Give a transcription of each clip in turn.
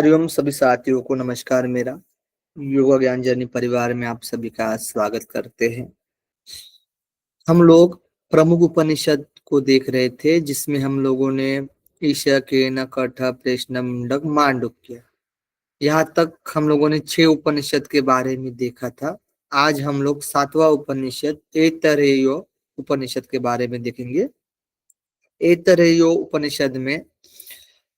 हरिओम सभी साथियों को नमस्कार। मेरा योगा ज्ञान जर्नी परिवार में आप सभी का स्वागत करते हैं। हम लोग प्रमुख उपनिषद को देख रहे थे, जिसमें हम लोगों ने ईशा के न कठ प्रश्न मुंडक मांडुक्य, यहाँ तक हम लोगों ने 6 उपनिषद के बारे में देखा था। आज हम लोग 7वां उपनिषद ऐतरेय उपनिषद के बारे में देखेंगे। ऐतरेय उपनिषद में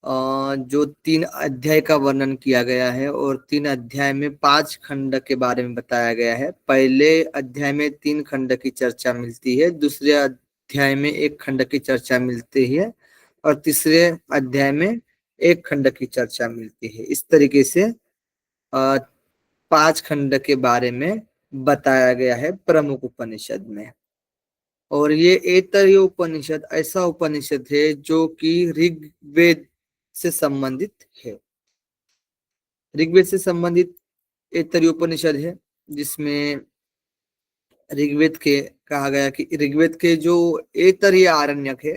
जो 3 अध्याय का वर्णन किया गया है और 3 अध्याय में 5 खंड के बारे में बताया गया है। पहले अध्याय में 3 खंड की चर्चा मिलती है, दूसरे अध्याय में 1 खंड की चर्चा मिलती है और तीसरे अध्याय में 1 खंड की चर्चा मिलती है। इस तरीके से 5 खंड के बारे में बताया गया है प्रमुख उपनिषद में। और ये ऐतरेय उपनिषद ऐसा उपनिषद है जो कि ऋग्वेद से संबंधित है। ऋग्वेद से संबंधित ऐतरेय उपनिषद है, जिसमें ऋग्वेद के कहा गया कि ऋग्वेद के जो ऐतरेय आरण्यक है,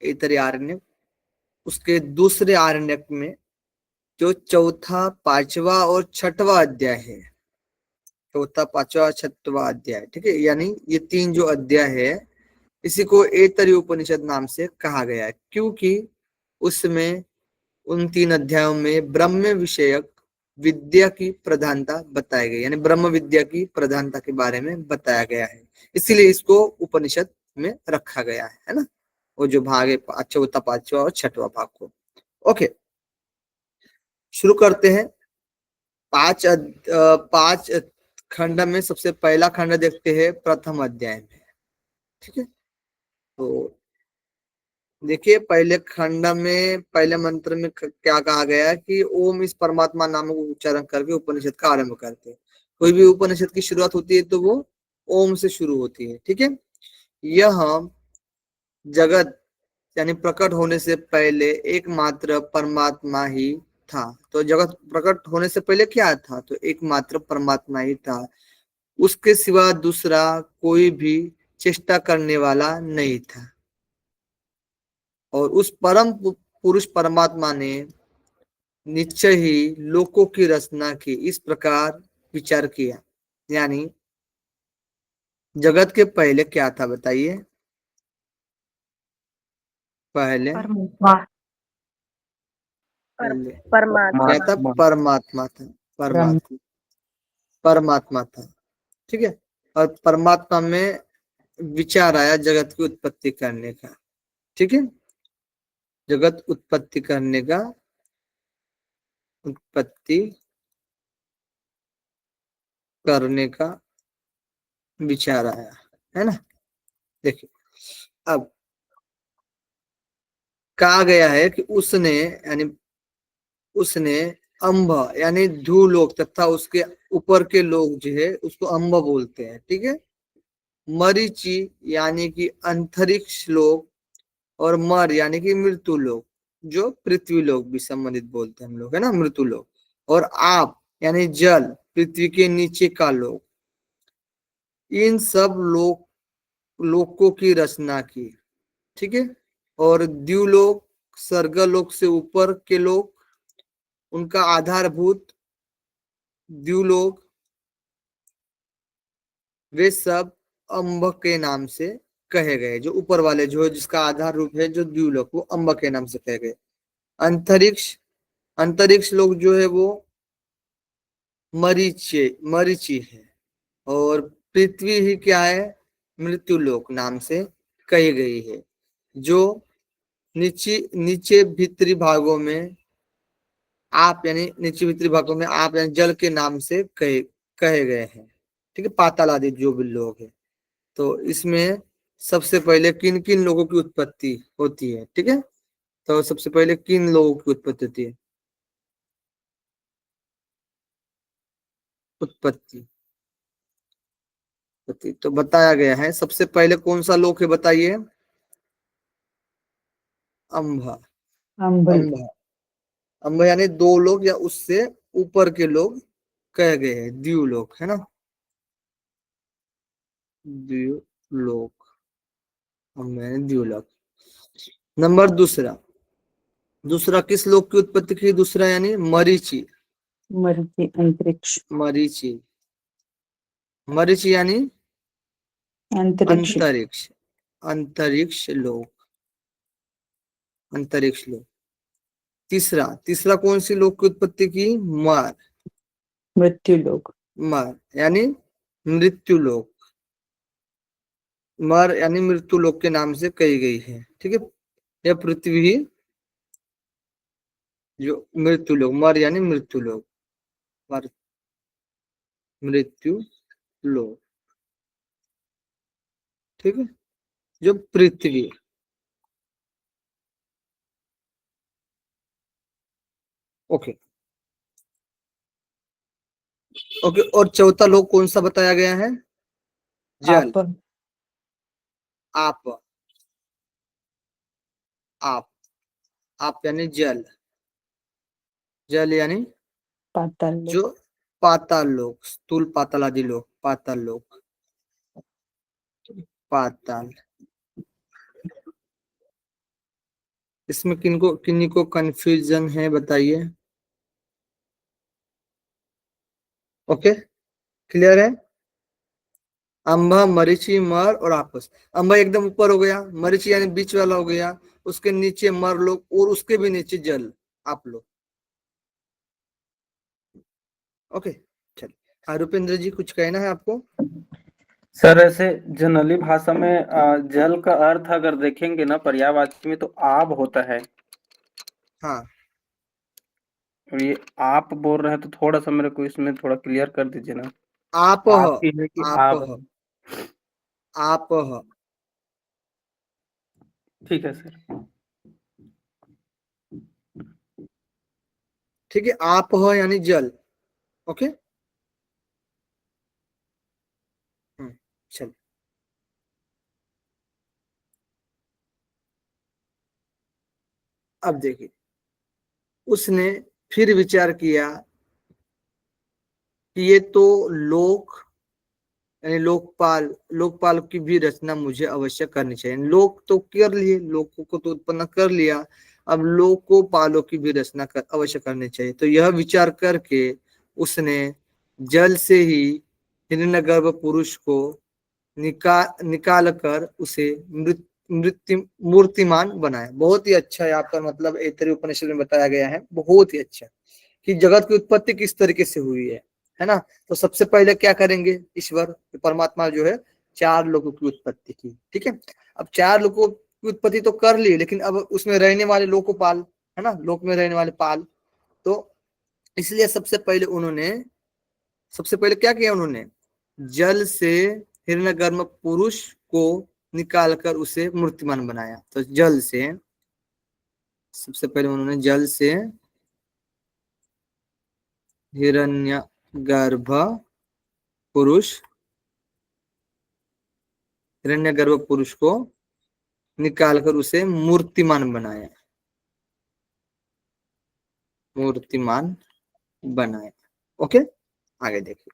ऐतरेय आरण्यक, उसके दूसरे आरण्यक में जो चौथा, पांचवा और छठवां अध्याय है, चौथा, पांचवा, छठवां अध्याय, ठीक है, यानी ये 3 जो अध्याय है, इसी को ऐतरेय उपनिषद नाम से कहा गया है, क्योंकि उसमें उन 3 अध्यायों में ब्रह्म विषयक विद्या की प्रधानता बताई गई, यानी ब्रह्म विद्या की प्रधानता के बारे में बताया गया है। इसीलिए इसको उपनिषद में रखा गया है ना। वो जो भाग है, चौथा, पांचवा और छठवां भाग को। ओके, शुरू करते हैं। 5 खंड में सबसे पहला खंड देखते हैं प्रथम अध्याय में, ठीक है। तो देखिए, पहले खंड में पहले मंत्र में क्या कहा गया है कि ओम इस परमात्मा नाम को उच्चारण करके उपनिषद का आरंभ करते हैं। कोई भी उपनिषद की शुरुआत होती है तो वो ओम से शुरू होती है, ठीक है। यह जगत यानी प्रकट होने से पहले एकमात्र परमात्मा ही था। तो जगत प्रकट होने से पहले क्या था? तो एकमात्र परमात्मा ही था, उसके सिवा दूसरा कोई भी चेष्टा करने वाला नहीं था। और उस परम पुरुष परमात्मा ने निश्चय ही लोकों की रचना की। इस प्रकार विचार किया, यानी जगत के पहले क्या था बताइए? पहले परमात्मा पहले परमात्मा क्या था? परमात्मा था। ब्रह्म परमात्मा परमात्मा था, ठीक है। और परमात्मा में विचार आया जगत की उत्पत्ति करने का, ठीक है। जगत उत्पत्ति करने का, उत्पत्ति करने का विचार आया, है ना। देखिए, अब कहा गया है कि उसने अंब यानी ध्रुवलोक तथा उसके ऊपर के लोग जो है उसको अंब बोलते हैं, ठीक है। मरीचि यानी कि अंतरिक्ष लोक, और मर यानी कि मृत्यु लोक, जो पृथ्वी लोक भी संबंधित बोलते हैं हम लोग, है ना, मृत्यु लोक। और आप यानी जल, पृथ्वी के नीचे का लोक, इन सब लोकों की रचना की, ठीक है। और द्युलोक, स्वर्गलोक से ऊपर के लोक, उनका आधारभूत द्युलोक, वे सब अंब के नाम से कहे गए। जो ऊपर वाले जो जिसका आधार रूप है जो द्युलोक, वो अंब के नाम से कहे गए। अंतरिक्ष अंतरिक्ष लोक जो है वो मरीचि है। और पृथ्वी ही क्या है? मृत्यु लोक नाम से कही गई है, जो नीचे नीचे भीतरी भागों में आप यानी नीचे भीतरी भागों में आप यानी जल के नाम से कहे गए हैं, ठीक है। पाताल आदि जो भी लोग है, तो इसमें सबसे पहले किन किन लोगों की उत्पत्ति होती है, ठीक है। तो सबसे पहले किन लोगों की उत्पत्ति होती है? उत्पत्ति तो बताया गया है। सबसे पहले कौन सा लोक है बताइए? अंबा। अम्बरी अंबा अंबा यानी 2 लोग या उससे ऊपर के लोग कह गए हैं, द्युलोक, है ना, द्युलोक। अंबा यानी द्युलोक। नंबर दूसरा, दूसरा किस लोक की उत्पत्ति की? दूसरा यानी मरीचि। मरीचि अंतरिक्ष। मरीचि, मरीचि यानी अंतरिक्ष। अंतरिक्ष, अंतरिक्ष लोक, अंतरिक्ष लोक। तीसरा, तीसरा कौन सी लोक की उत्पत्ति की? मर, मृत्यु लोक। मर यानी मृत्यु लोक, मर यानी मृत्यु लोक के नाम से कही गई है। ठीक है, यह पृथ्वी जो मृत्यु लोक, मर यानी मृत्यु लोक, मर मृत्यु लोक। ठीक है, जो पृथ्वी। ओके ओके, और चौथा लोक कौन सा बताया गया है? जल, आप। आप, आप, आप यानी जल, जल यानी पाताल लोक। जो पाताल लोक, स्थूल पाताल आदि लोक, पाताल लोक, पाताल। इसमें किनको किन्हीं को कंफ्यूजन है बताइए? ओके, क्लियर है? अंबा, मरीचि, मर और आपस। अंबा एकदम ऊपर हो गया, मरीचि यानी बीच वाला हो गया, उसके नीचे मर लोग और उसके भी नीचे जल, आप लोग। ओके, चलिए रुपेंद्र जी कुछ कहना है आपको? सर ऐसे जनरली भाषा में जल का अर्थ अगर देखेंगे ना पर्यायवाची में तो आब होता है। हाँ, और ये आप बोल रहे हैं तो थोड़ा सा मेरे को इसमें थोड़ा क्लियर कर दीजिए ना। आप, आप ही है कि आप, आब है? आप। ठीक है सर। ठीक है, आप यानी जल। ओके, चल। अब देखिए, उसने फिर विचार किया कि ये तो लोक यानी लोकपाल, लोकपाल की भी रचना मुझे अवश्य करनी चाहिए। लोक तो कर लिए, लोकों को तो उत्पन्न कर लिया, अब लोको पालों की भी रचना अवश्य करनी चाहिए। तो यह विचार करके उसने जल से ही हिरण्यगर्भ पुरुष को निकाल कर उसे मृत्यु मूर्तिमान बनाया। बहुत ही अच्छा है आपका, मतलब ऐतरेय उपनिषद में बताया गया है, बहुत ही अच्छा कि जगत की उत्पत्ति किस तरीके से हुई है ना। तो सबसे पहले क्या करेंगे? ईश्वर परमात्मा जो है चार लोगों की उत्पत्ति की। ठीक है, अब चार लोगों की उत्पत्ति तो कर ली, लेकिन अब उसमें रहने वाले लोकोपाल है ना, लोक में रहने वाले पाल। तो इसलिए सबसे पहले क्या किया उन्होंने? जल से हिरण्यगर्भ पुरुष को निकालकर उसे मूर्तिमान बनाया। तो जल से, सबसे पहले उन्होंने जल से हिरण्यगर्भ पुरुष, हिरण्यगर्भ पुरुष को निकालकर उसे मूर्तिमान बनाया, मूर्तिमान बनाया। ओके, आगे देखिए।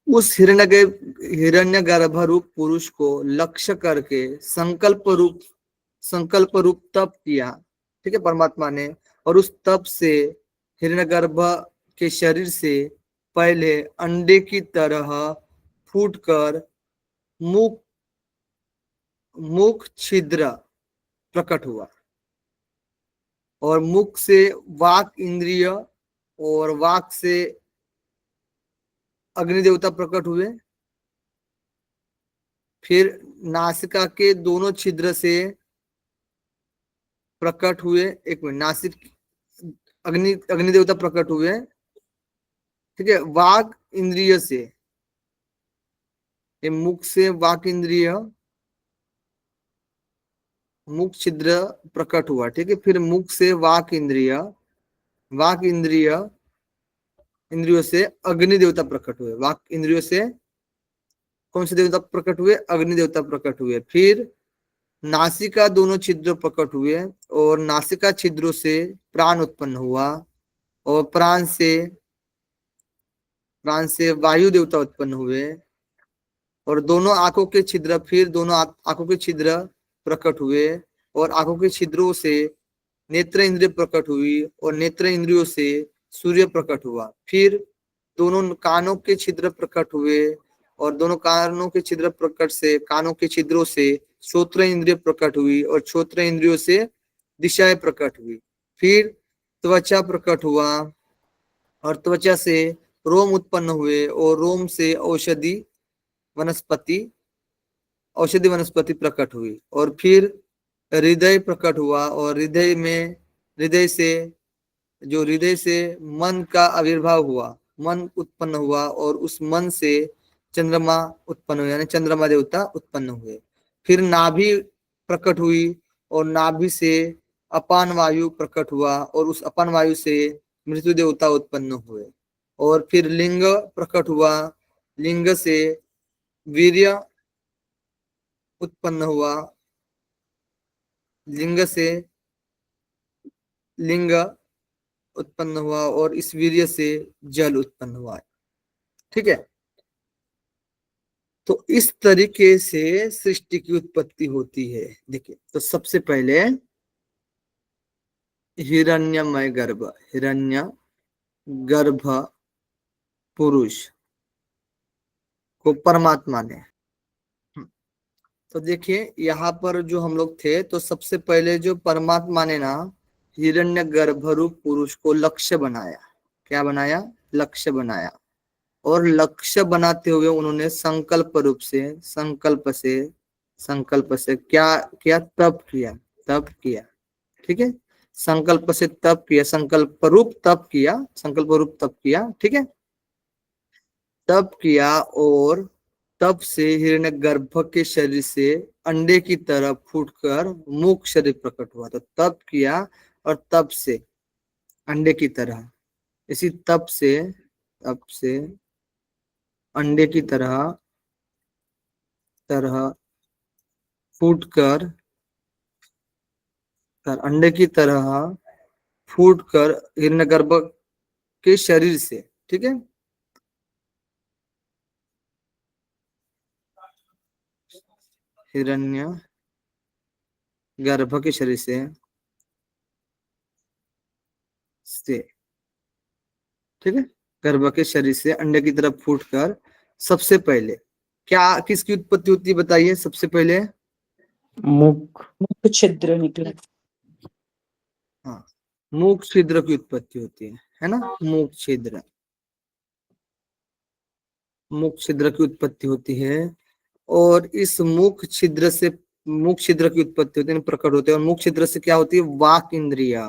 उस हिरण्यगर्भ रूप पुरुष को लक्ष्य करके संकल्प रूप तप किया। ठीक है, परमात्मा ने। और उस तप से हिरण्यगर्भ के शरीर से पहले अंडे की तरह फूटकर मुख मुख छिद्र प्रकट हुआ, और मुख से वाक इंद्रिय, और वाक से अग्नि देवता प्रकट हुए। फिर नासिका के दोनों छिद्र से प्रकट हुए, एक मिनट, नासिक अग्नि अग्नि देवता प्रकट हुए। ठीक है, वाक इंद्रिय से, ये मुख से वाक इंद्रिय, मुख छिद्र प्रकट हुआ। ठीक है, फिर मुख से वाक इंद्रिय, वाक इंद्रिय इंद्रियों से अग्नि देवता प्रकट हुए। वाक इंद्रियों से कौन से देवता प्रकट हुए? अग्नि देवता प्रकट हुए। फिर नासिका दोनों छिद्र प्रकट हुए, और नासिका छिद्रों से प्राण उत्पन्न हुआ, और प्राण से वायु देवता उत्पन्न हुए, और दोनों आंखों के छिद्र, फिर दोनों आंखों के छिद्र प्रकट हुए और आंखों के छिद्रों से नेत्र इंद्रिय प्रकट हुई और नेत्र इंद्रियों से सूर्य प्रकट हुआ। फिर दोनों कानों के छिद्र प्रकट हुए और दोनों कानों के छिद्र प्रकट से कानों के छिद्रों से श्रोत्र इंद्रिय प्रकट हुई और श्रोत्र इंद्रियों से दिशाएं प्रकट हुई। फिर त्वचा प्रकट हुआ और त्वचा से रोम उत्पन्न हुए और रोम से औषधि वनस्पति प्रकट हुई। और फिर हृदय प्रकट हुआ और हृदय से मन का आविर्भाव हुआ, मन उत्पन्न हुआ और उस मन से चंद्रमा उत्पन्न हुए, यानी चंद्रमा देवता उत्पन्न हुए। फिर नाभि प्रकट हुई और नाभि से अपान वायु प्रकट हुआ और उस अपान वायु से मृत्यु देवता उत्पन्न हुए। और फिर लिंग प्रकट हुआ, लिंग से वीर्य उत्पन्न हुआ, लिंग से लिंग उत्पन्न हुआ और इस वीर्य से जल उत्पन्न हुआ। ठीक है, तो इस तरीके से सृष्टि की उत्पत्ति होती है। देखिए, तो सबसे पहले हिरण्यमय गर्भ, हिरण्य गर्भ पुरुष को परमात्मा ने, तो देखिए यहाँ पर जो हम लोग थे, तो सबसे पहले जो परमात्मा ने ना हिरण्य गर्भरूप पुरुष को लक्ष्य बनाया। क्या बनाया? लक्ष्य बनाया। और लक्ष्य बनाते हुए उन्होंने संकल्प से क्या किया? तप किया। ठीक है, संकल्प से तप किया, संकल्प रूप तप किया। ठीक है, तप किया और तप से हिरण्य गर्भ के शरीर से अंडे की तरह फूटकर मुख शरीर प्रकट हुआ। तो तप किया और तप से अंडे की तरह, इसी तप से अंडे की तरह फूटकर हिरण्यगर्भ के शरीर से, ठीक है, हिरण्य गर्भ के शरीर से ठीक है, गर्भ के शरीर से अंडे की तरफ फूटकर सबसे पहले क्या किसकी उत्पत्ति होती है? बताइए। सबसे पहले मुख छिद्र निकला। हाँ, मुख छिद्र की उत्पत्ति होती है ना। मुख छिद्र की उत्पत्ति होती है और इस मुख छिद्र की उत्पत्ति होती है, प्रकट होते हैं। और मुख छिद्र से क्या होती है? वाक इंद्रिया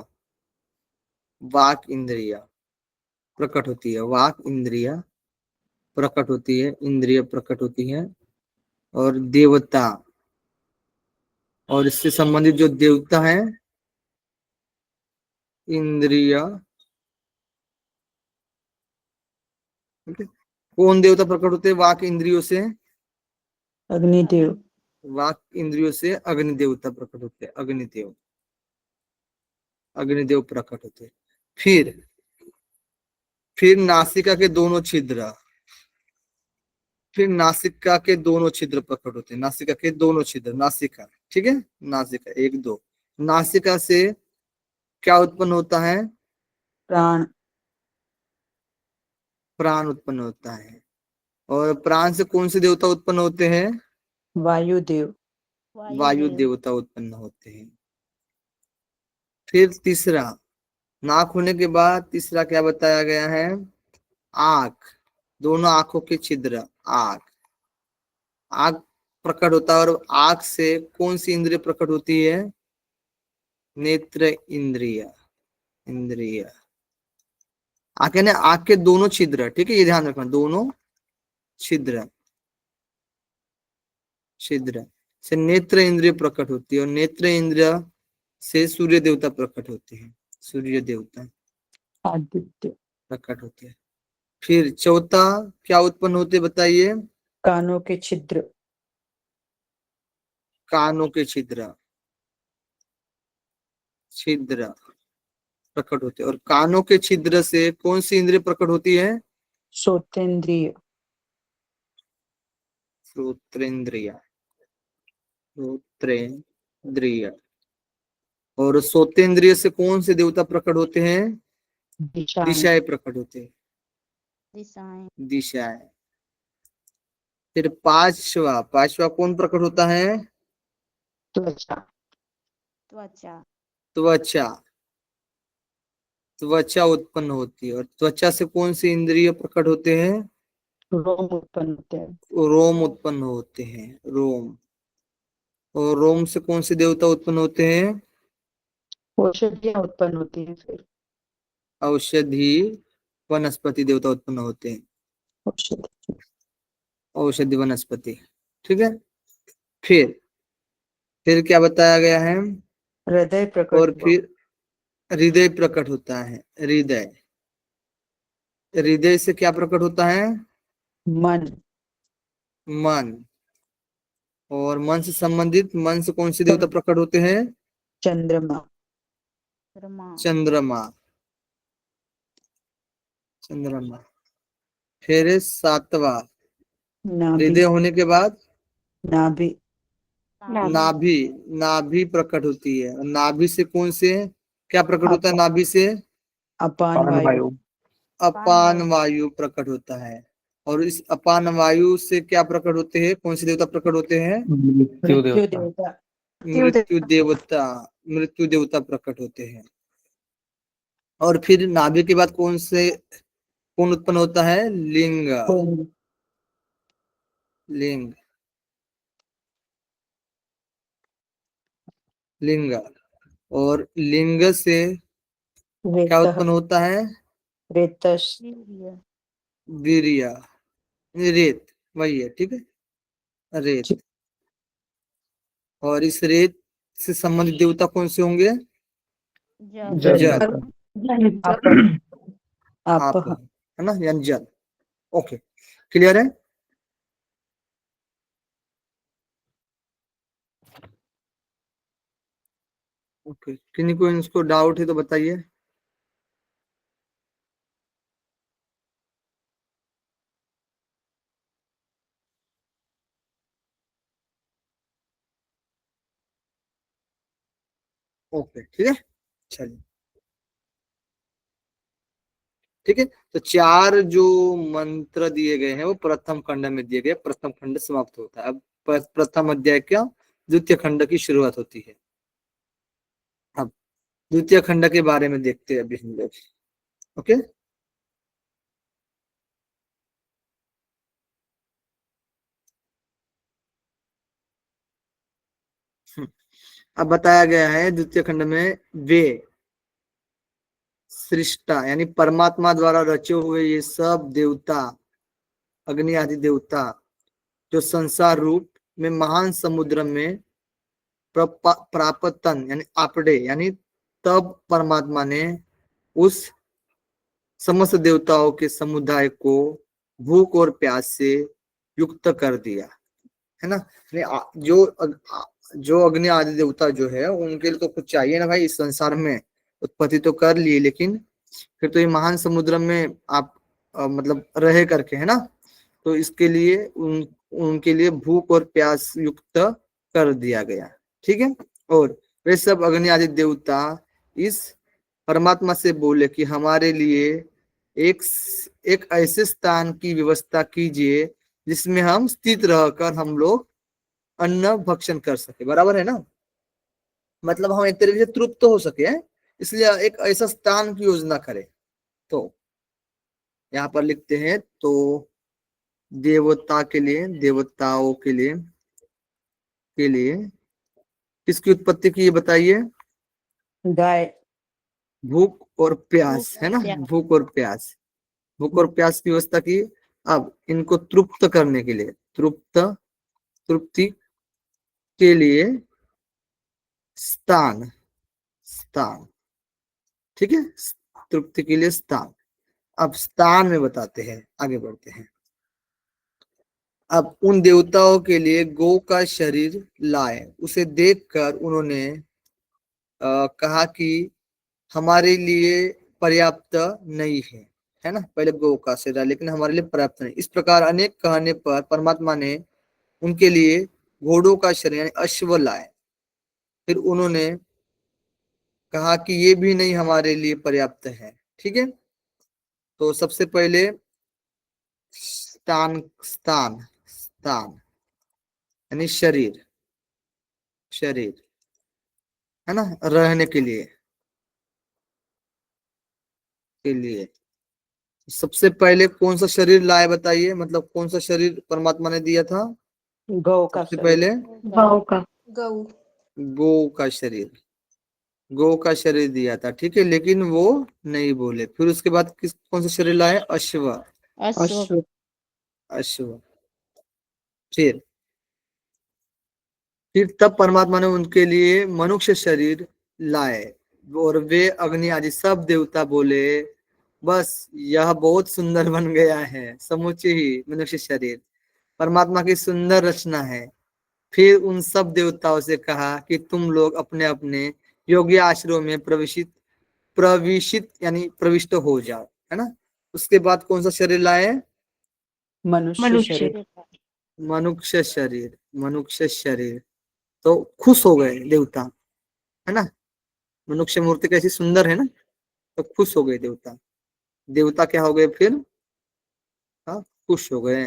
प्रकट होती है, वाक इंद्रिया प्रकट होती है, इंद्रिय प्रकट होती है। और देवता, और इससे संबंधित जो देवता है, इंद्रिय, कौन देवता प्रकट होते हैं? वाक इंद्रियों से अग्निदेव। वाक इंद्रियों से अग्नि देवता प्रकट होते हैं, अग्निदेव प्रकट होते हैं। फिर नासिका के दोनों छिद्र, प्रकट होते हैं। नासिका के दोनों छिद्र, नासिका, ठीक है, नासिका 1 2, नासिका से क्या उत्पन्न होता है? प्राण उत्पन्न होता है। और प्राण से कौन से देवता उत्पन्न होते हैं? वायुदेव। वायु देवता उत्पन्न होते हैं। फिर तीसरा, नाक होने के बाद तीसरा क्या बताया गया है? आंख, दोनों आंखों के छिद्र, आंख प्रकट होता है। और आंख से कौन सी इंद्रिय प्रकट होती है? नेत्र इंद्रिय। आंख यानी आंख के दोनों छिद्र, ठीक है, ये ध्यान रखना, दोनों छिद्र से नेत्र इंद्रिय प्रकट होती है और नेत्र इंद्रिय से सूर्य देवता प्रकट होते हैं, सूर्य देवता आदित्य। प्रकट होते हैं। फिर चौथा क्या उत्पन्न होते? बताइए। कानों के छिद्र। प्रकट होते हैं। और कानों के छिद्र से कौन सी इंद्रिय प्रकट होती है? श्रोतेंद्रिय। श्रोत्रेंद्रिय, श्रोत्रेंद्रिय। और सोतेंद्रिय से कौन से देवता प्रकट होते हैं? दिशाएं, दिशाएं प्रकट होते हैं, दिशाएं, दिशाएं। फिर पांचवा, पांचवा कौन प्रकट होता है? त्वचा, त्वचा, त्वचा, त्वचा उत्पन्न होती है। और त्वचा से कौन से इंद्रिय प्रकट होते हैं? रोम उत्पन्न होते हैं, रोम उत्पन्न होते हैं, रोम। और रोम से कौन से देवता उत्पन्न होते हैं? औषधियां उत्पन्न होती हैं, फिर औषधि वनस्पति देवता उत्पन्न होते हैं, औषधि, औषधि वनस्पति। ठीक है। फिर क्या बताया गया है? हृदय प्रकट और हुआ, फिर हृदय प्रकट होता है, हृदय। हृदय से क्या प्रकट होता है? मन, मन। और मन से संबंधित, मन से कौन से देवता प्रकट होते हैं? चंद्रमा, चंद्रमा, चंद्रमा, चंद्रमा। फिर सातवां, नाभि, हृदय होने के बाद नाभि, नाभि, नाभि प्रकट होती है। और नाभि से कौन से, क्या प्रकट होता है नाभि से? अपान वायु, अपान वायु प्रकट होता है। और इस अपान वायु से क्या प्रकट होते हैं? कौन से देवता प्रकट होते हैं? मृत्यु मृत्यु देवता। देवता, मृत्यु देवता, मृत्यु देवता प्रकट होते हैं। और फिर नाभि के बाद कौन उत्पन्न होता है? लिंग, पुंग, लिंग, लिंग। और लिंग से क्या वेतः, उत्पन्न होता है? रेतस, वीर्य, वीर्य, रेत, वही है। ठीक है, रेत। और इस रेत से संबंधित देवता कौन से होंगे? जल, जल, आप, आप, है ना, यानी जल। ओके, क्लियर है। ओके, किन्हीं को इसको डाउट है तो बताइए। ओके, ठीक है, चलिए। ठीक है, तो चार जो मंत्र दिए गए हैं वो प्रथम खंड में दिए गए। प्रथम खंड समाप्त होता है। अब प्रथम अध्याय क्या, द्वितीय खंड की शुरुआत होती है। अब द्वितीय खंड के बारे में देखते हैं अभी हम लोग। ओके, अब बताया गया है द्वितीय खंड में, वे सृष्टा यानी परमात्मा द्वारा रचे हुए ये सब देवता, अग्नि आदि देवता, जो संसार रूप में महान समुद्र में प्रापतन यानी आपड़े, यानी तब परमात्मा ने उस समस्त देवताओं के समुदाय को भूख और प्यास से युक्त कर दिया, है ना। जो अग्नि आदि देवता जो है उनके लिए तो कुछ चाहिए ना भाई, इस संसार में उत्पत्ति तो कर लिए, लेकिन फिर तो ये महान समुद्र में आप मतलब रहे करके, है ना। तो इसके लिए उनके लिए भूख और प्यास युक्त कर दिया गया। ठीक है। और वे सब अग्नि आदि देवता इस परमात्मा से बोले कि हमारे लिए एक एक ऐसे स्थान की व्यवस्था कीजिए जिसमें हम स्थित रहकर हम लोग अन्न भक्षण कर सके। बराबर है ना, मतलब हम एक तरीके से तृप्त हो सके, है? इसलिए एक ऐसा स्थान की योजना करें। तो यहाँ पर लिखते हैं, तो देवता के लिए, देवताओं के लिए किसकी उत्पत्ति की, ये बताइए। गाय, भूख और प्यास, भूख है और ना, प्यास, भूख और प्यास, भूख और प्यास की व्यवस्था की। अब इनको तृप्त करने के लिए, तृप्ति के लिए स्थान, स्थान, ठीक है, तृप्ति के लिए स्थान। अब स्थान में बताते हैं, आगे बढ़ते हैं। अब उन देवताओं के लिए गौ का शरीर लाए। उसे देखकर उन्होंने कहा कि हमारे लिए पर्याप्त नहीं है ना। पहले गौ का शरीर, लेकिन हमारे लिए पर्याप्त नहीं। इस प्रकार अनेक कहने पर परमात्मा ने उनके लिए घोड़ों का शरीर यानी अश्व लाए। फिर उन्होंने कहा कि ये भी नहीं हमारे लिए पर्याप्त है। ठीक है, तो सबसे पहले स्थान स्थान स्थान यानी शरीर, शरीर है ना, रहने के लिए सबसे पहले कौन सा शरीर लाए बताइए, मतलब कौन सा शरीर परमात्मा ने दिया था गौ का सबसे शरीर। पहले? गौ का। गौ। गौ का शरीर, गौ का शरीर दिया था। ठीक है, लेकिन वो नहीं बोले। फिर उसके बाद कौन सा शरीर लाए? अश्व, अश्व। अश्व। अश्व। फिर तब परमात्मा ने उनके लिए मनुष्य शरीर लाए, और वे अग्नि आदि सब देवता बोले बस यह बहुत सुंदर बन गया है, समूचे ही मनुष्य शरीर परमात्मा की सुंदर रचना है। फिर उन सब देवताओं से कहा कि तुम लोग अपने अपने योग्य आश्रमों में प्रविष्ट यानी प्रविष्ट हो जाओ, है ना। उसके बाद कौन सा शरीर लाए? मनुष्य शरीर। मनुष्य शरीर, मनुष्य शरीर। तो खुश हो गए देवता, है ना। मनुष्य मूर्ति कैसी सुंदर है ना, तो खुश हो गए देवता। देवता क्या हो गए फिर? हाँ, खुश हो गए,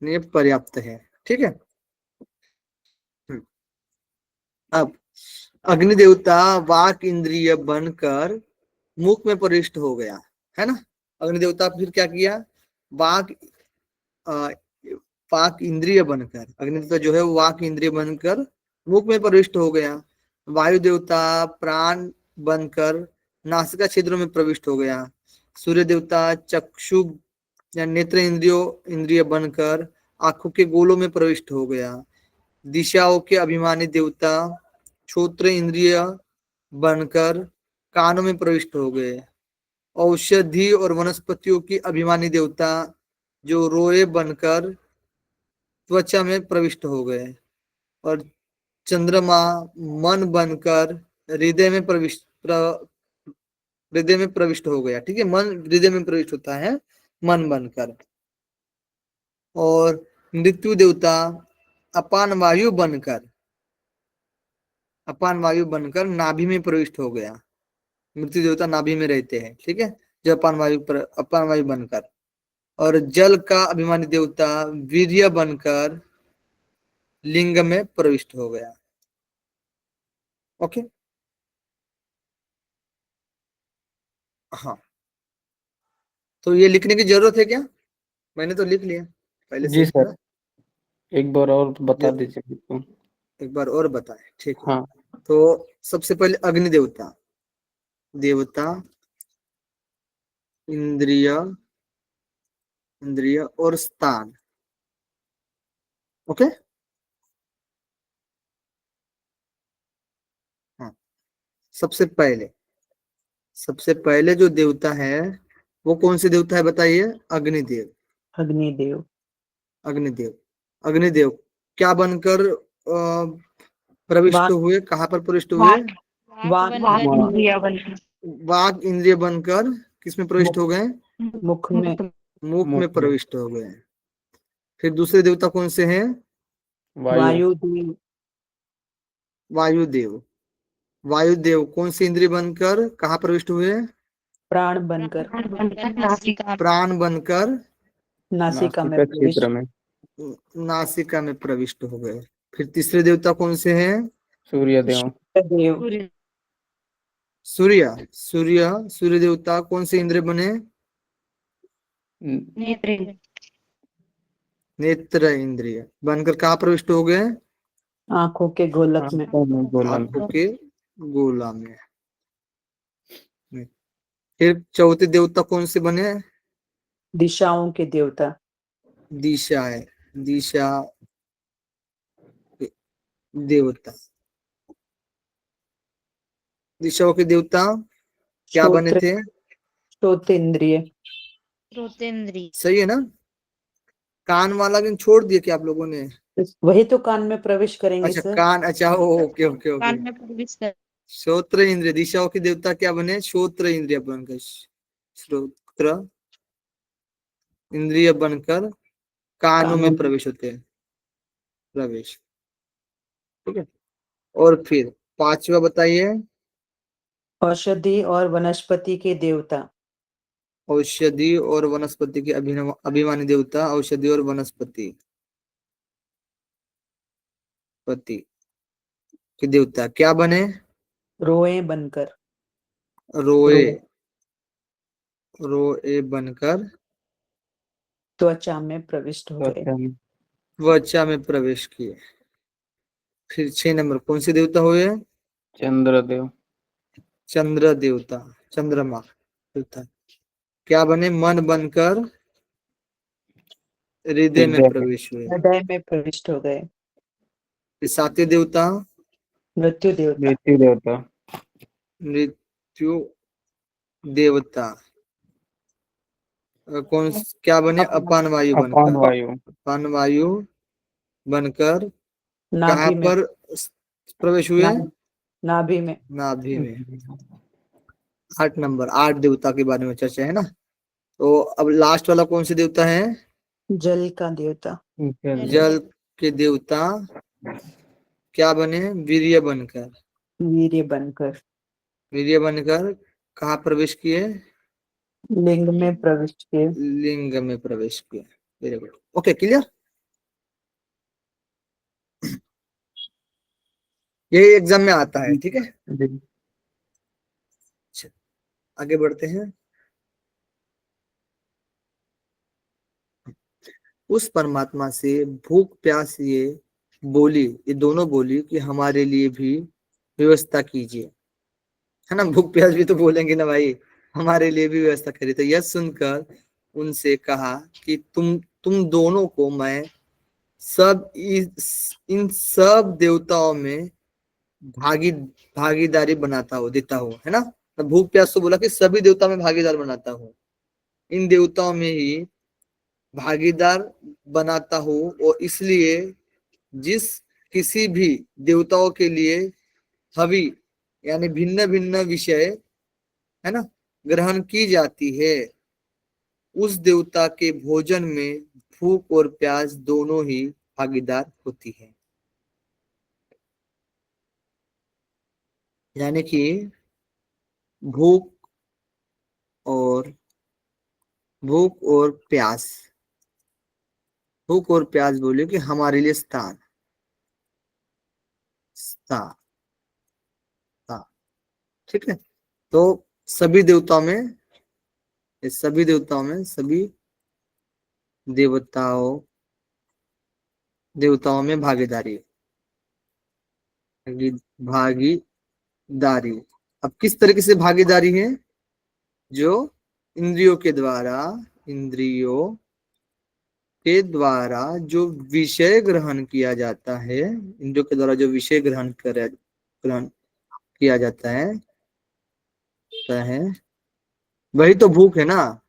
ये पर्याप्त है। ठीक है। अब अग्नि देवता वाक इंद्रिय बनकर मुख में प्रविष्ट हो गया, है ना। अग्नि देवता फिर क्या किया? वाक अ, वाक इंद्रिय बनकर, अग्नि देवता जो है वो वाक इंद्रिय बनकर मुख में प्रविष्ट हो गया। वायु देवता प्राण बनकर नासिका क्षेत्रों में प्रविष्ट हो गया। सूर्य देवता चक्षु या नेत्र इंद्रिय बनकर आंखों के गोलों में प्रविष्ट हो गया। दिशाओं के अभिमानी देवता श्रोत्र इंद्रिय बनकर कानों में प्रविष्ट हो गए। औषधि और वनस्पतियों की अभिमानी देवता जो रोए बनकर त्वचा में प्रविष्ट हो गए। और चंद्रमा मन बनकर हृदय में हृदय में प्रविष्ट हो गया। ठीक है, मन हृदय में प्रविष्ट होता है मन बनकर। और मृत्यु देवता अपान वायु बनकर नाभि में प्रविष्ट हो गया। मृत्यु देवता नाभि में रहते हैं। ठीक है, जो अपान वायु बनकर। और जल का अभिमानी देवता वीर्य बनकर लिंग में प्रविष्ट हो गया। ओके, हाँ, तो ये लिखने की जरूरत है क्या? मैंने तो लिख लिया पहले से, जी है सर, ना। एक बार और बता जो दीजिए बिल्कुल। एक बार और बताएं, ठीक है। हाँ, तो सबसे पहले अग्नि देवता, इंद्रिय इंद्रिय और स्थान। ओके, हाँ। सबसे पहले जो देवता है वो कौन से देवता है बताइए? अग्निदेव। अग्निदेव। अग्निदेव, अग्निदेव क्या बनकर प्रविष्ट वाक हुए? कहाँ पर प्रविष्ट हुए? वाक बनकर वाक इंद्रिय बनकर किसमें प्रविष्ट मुख हो गए? मुख में। मुख में मुख में। प्रविष्ट हो गए। फिर दूसरे देवता कौन से हैं? वायु। वायुदेव। वायुदेव। वायुदेव कौन सी इंद्रिय बनकर कहाँ प्रविष्ट हुए? प्राण बनकर नासिका। प्राण बनकर नासिका में नासिका प्रवेश। क्षेत्र में। नासिका में प्रविष्ट हो गए। फिर तीसरे देवता कौन से हैं? सूर्यदेव। देव। सूर्य देवता कौन से इंद्रिय बने? नेत्र। नेत्र इंद्रिय बनकर कहाँ प्रविष्ट हो गए? आंखों के गोलक में। गोला में। आंखों के गोला में। फिर चौथे देवता कौन से बने? दिशाओं के देवता। दिशा देवता। दिशाओं के देवता क्या बने श्रोत्र थे? श्रोत इंद्रिय। श्रोतेंद्रिय। सही है ना। कान वाला भी छोड़ दिए क्या आप लोगों ने? वही तो कान में प्रवेश करेंगे अच्छा, सर। कान, अच्छा, ओके ओके ओके। कान में प्रवेश कर। श्रोत्र इंद्रिय, दिशाओं के देवता क्या बने? श्रोत्र इंद्रिय बनकर, श्रोत्र इंद्रिय बनकर कानों में कानों प्रवेश होते हैं, प्रवेश। ठीक है, और फिर पांचवा बताइए। औषधि और वनस्पति के देवता। औषधि और वनस्पति के अभिमानी देवता, औषधि और वनस्पति पति के देवता क्या बने? रोए बनकर। रोए, रोए रोए बनकर त्वचा में प्रविष्ट हो गए। त्वचा में। त्वचा में प्रवेश किए। फिर 6 नंबर कौन से देवता हुए? चंद्रदेव। चंद्र देवता, चंद्रमा देवता क्या बने? मन बनकर हृदय में हृदय में। प्रवेश हुए। हृदय में प्रविष्ट हो गए। फिर 7वें देवता मृत्यु देवता। मृत्यु देवता। मृत्यु देवता कौन क्या बने? अपान वायु अपान बनकर, वायु। अपान वायु बनकर कहाँ नाभि में। पर प्रवेश हुए? नाभि में। नाभि में। 8 नंबर, 8 देवता के बारे में चर्चा है ना। तो अब लास्ट वाला कौन से देवता है? जल का देवता। जल के देवता क्या बने? वीर्य बनकर, वीर्य बनकर। वीर्य बनकर कहाँ प्रवेश किए? लिंग में प्रविष्ट किए। लिंग में प्रवेश किए। Very good, okay, clear. ये एग्जाम में आता है, ठीक है। जी। आगे बढ़ते हैं। उस परमात्मा से भूख प्यास ये दोनों बोली कि हमारे लिए भी व्यवस्था कीजिए, है ना। भूख प्यास भी तो बोलेंगे ना भाई, हमारे लिए भी व्यवस्था करिए। तो यह सुनकर उनसे कहा कि तुम दोनों को मैं इन सब देवताओं में भागीदारी देता हूँ, है ना। तो भूख प्यास तो बोला कि सभी देवता में भागीदार बनाता हूँ, इन देवताओं में ही भागीदार बनाता हूँ। और इसलिए जिस किसी भी देवताओं के लिए हवि यानी भिन्न भिन्न विषय, है ना, ग्रहण की जाती है, उस देवता के भोजन में भूख और प्यास दोनों ही भागीदार होती है। यानी कि भूख और प्यास, भूख और प्यास बोले कि हमारे लिए स्थान, स्थान, स्थान, ठीक है। तो सभी देवताओं में, सभी देवताओं में, सभी देवताओं में भागीदारी, भागीदारी। अब किस तरीके से भागीदारी है? जो इंद्रियों के द्वारा जो विषय ग्रहण किया जाता है, इंद्रियों के द्वारा जो विषय ग्रहण किया जाता है वही तो भूख है ना,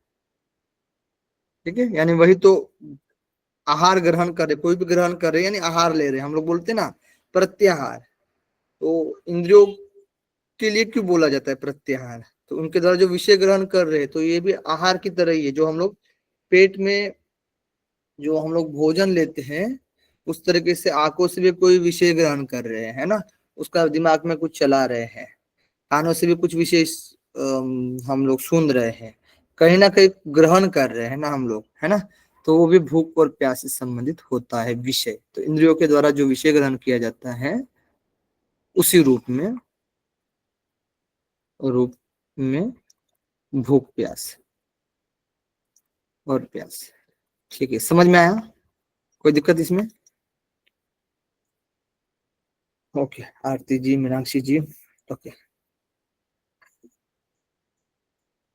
ठीक है। यानी वही तो आहार ग्रहण करे, कोई भी ग्रहण करे यानी आहार ले रहे, हम लोग बोलते ना प्रत्याहार। तो इंद्रियों के लिए क्यों बोला जाता है प्रत्याहार? तो उनके द्वारा जो विषय ग्रहण कर रहे हैं, तो ये भी आहार की तरह ही है। जो हम लोग पेट में जो हम लोग भोजन लेते हैं, उस तरीके से आंखों से भी कोई विषय ग्रहण कर रहे हैं, है ना, उसका दिमाग में कुछ चला रहे हैं। कानों से भी कुछ विशेष हम लोग सुन रहे हैं, कहीं ना कहीं ग्रहण कर रहे हैं ना हम लोग, है ना। तो वो भी भूख और प्यास से संबंधित होता है विषय। तो इंद्रियों के द्वारा जो विषय ग्रहण किया जाता है उसी रूप में भूख प्यास और प्यास, ठीक है। समझ में आया? कोई दिक्कत इसमें? ओके, आरती जी, मीनाक्षी जी, ओके।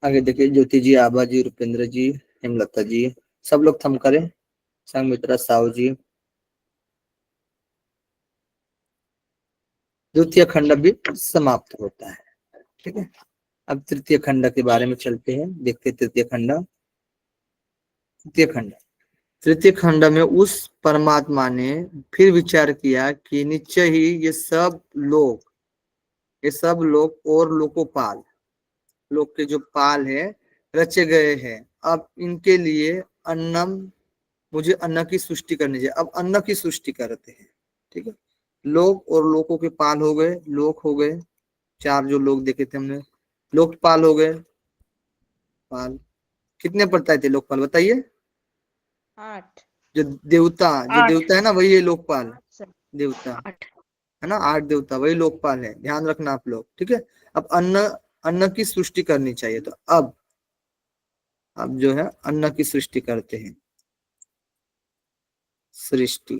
आगे देखिए, ज्योति जी, आभा जी, रुपेंद्र जी, हेमलता जी, सब लोग थम करें। संगमित्रा साहू जी। द्वितीय खंड भी समाप्त होता है, ठीक है। अब तृतीय खंड के बारे में चलते हैं, देखते हैं तृतीय खंड। तृतीय खंड में उस परमात्मा ने फिर विचार किया कि निश्चय ही ये सब लोग और लोकोपाल, लोग के जो पाल है रचे गए हैं। अब इनके लिए अन्नम मुझे अन्न की सृष्टि करनी चाहिए। अब अन्न की सृष्टि करते हैं, ठीक है। लोक और लोकों के पाल हो गए, लोक हो गए, चार जो लोग देखे थे हमने, लोकपाल हो गए, पाल कितने पढ़ता थे लोकपाल बताइए? 8। जो देवता, जो 8। देवता है ना वही है लोकपाल, 8 सर। देवता 8। है ना, 8 देवता वही लोकपाल है, ध्यान रखना आप लोग, ठीक है। अब अन्न, अन्न की सृष्टि करनी चाहिए, तो अब जो है अन्न की सृष्टि करते हैं, सृष्टि।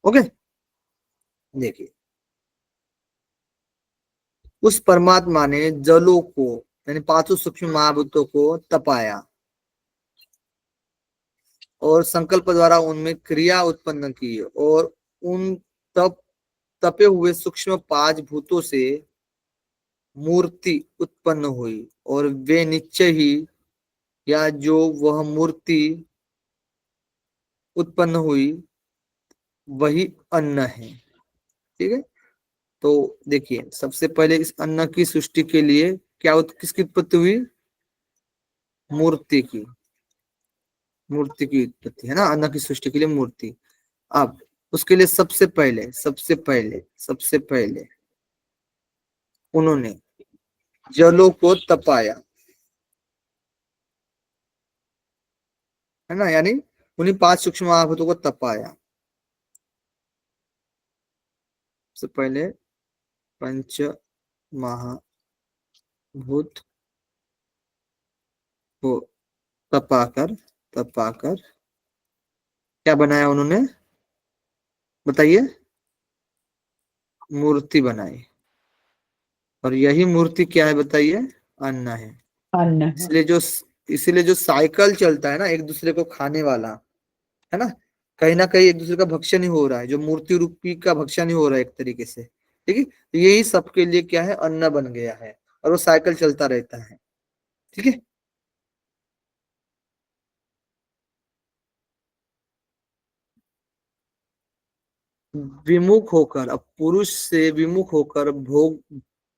ओके, देखिए उस परमात्मा ने जलों को यानी पांचों सूक्ष्म महाभूतों को तपाया और संकल्प द्वारा उनमें क्रिया उत्पन्न की, और उन तपे हुए सूक्ष्म पांच भूतों से मूर्ति उत्पन्न हुई, और वे निश्चय ही या जो वह मूर्ति उत्पन्न हुई वही अन्न है, ठीक है। तो देखिए सबसे पहले इस अन्न की सृष्टि के लिए किसकी उत्पत्ति हुई? मूर्ति की, मूर्ति की उत्पत्ति है ना, अन्न की सृष्टि के लिए मूर्ति। अब उसके लिए सबसे पहले उन्होंने जलों को तपाया, है ना, यानी उन्हीं पांच सूक्ष्म महाभूतों को तपाया। सबसे पहले पंच महाभूत को तपाकर क्या बनाया उन्होंने बताइए? मूर्ति बनाई, और यही मूर्ति क्या है बताइए? अन्न है। अन्न है। इसलिए जो साइकिल चलता है ना एक दूसरे को खाने वाला, है ना, कहीं ना कहीं एक दूसरे का भक्षण ही हो रहा है, जो मूर्ति रूपी का भक्षण ही हो रहा है एक तरीके से, ठीक है। तो यही सबके लिए क्या है? अन्न बन गया है, और वो साइकिल चलता रहता है, ठीक है। विमुख होकर, अब पुरुष से विमुख होकर भोग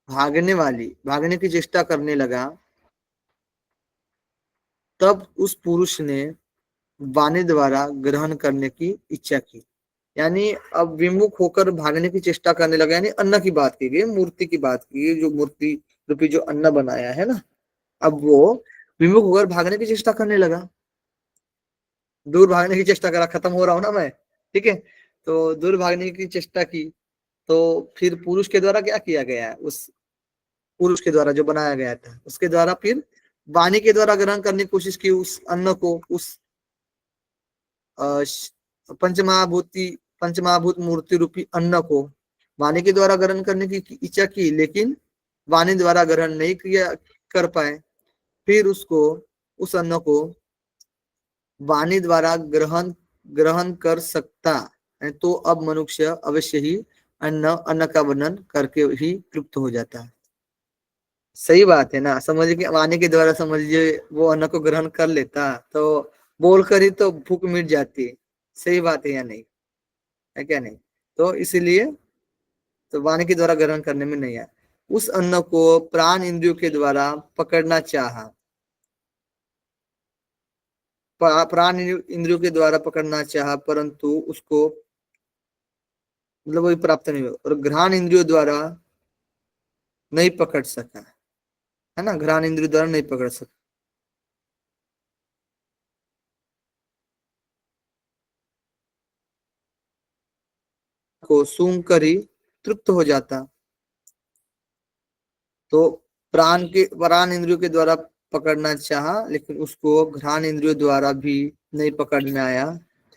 भागने की चेष्टा करने लगा, तब उस पुरुष ने वाणी द्वारा ग्रहण करने की इच्छा की। यानी अब विमुख होकर भागने की चेष्टा करने लगा, यानी अन्न की बात की गई, मूर्ति की बात की गई, जो मूर्ति रूपी जो अन्न बनाया है ना, अब वो विमुख होकर भागने की चेष्टा करने लगा, दूर भागने की चेष्टा करा, खत्म हो रहा हूं ना मैं, ठीक है। तो दूर भागने की चेष्टा की, तो फिर पुरुष के द्वारा क्या किया गया है? उस पुरुष के द्वारा जो बनाया गया था उसके द्वारा फिर वाणी के द्वारा ग्रहण करने की कोशिश की उस अन्न को, उस पंचमहाभूति पंचमहाभूत मूर्ति रूपी अन्न को वाणी के द्वारा ग्रहण करने की इच्छा की, लेकिन वाणी द्वारा ग्रहण नहीं किया कर पाए। फिर उसको, उस अन्न को वाणी द्वारा ग्रहण ग्रहण कर सकता है, तो अब मनुष्य अवश्य ही अन्न का वर्णन करके ही तृप्त हो जाता है। सही बात है ना, समझिए कि वाणी के द्वारा समझिए वो अन्न को ग्रहण कर लेता तो बोलकर ही तो भूख मिट जाती। सही बात है या नहीं, है क्या नहीं? तो इसीलिए तो वाणी के द्वारा ग्रहण करने में नहीं आया। उस अन्न को प्राण इंद्रियों के द्वारा पकड़ना चाहा, प्राण इंद्रियों के द्वारा पकड़ना चाहा, परंतु उसको मतलब वही प्राप्त नहीं हुआ, और घ्राण इंद्रियों द्वारा नहीं पकड़ सका, है ना, घ्राण इंद्रियों द्वारा नहीं पकड़ सका। को सूंघ कर ही तृप्त हो जाता। तो प्राण इंद्रियों के द्वारा पकड़ना चाहा, लेकिन उसको घ्राण इंद्रियों द्वारा भी नहीं पकड़ में आया,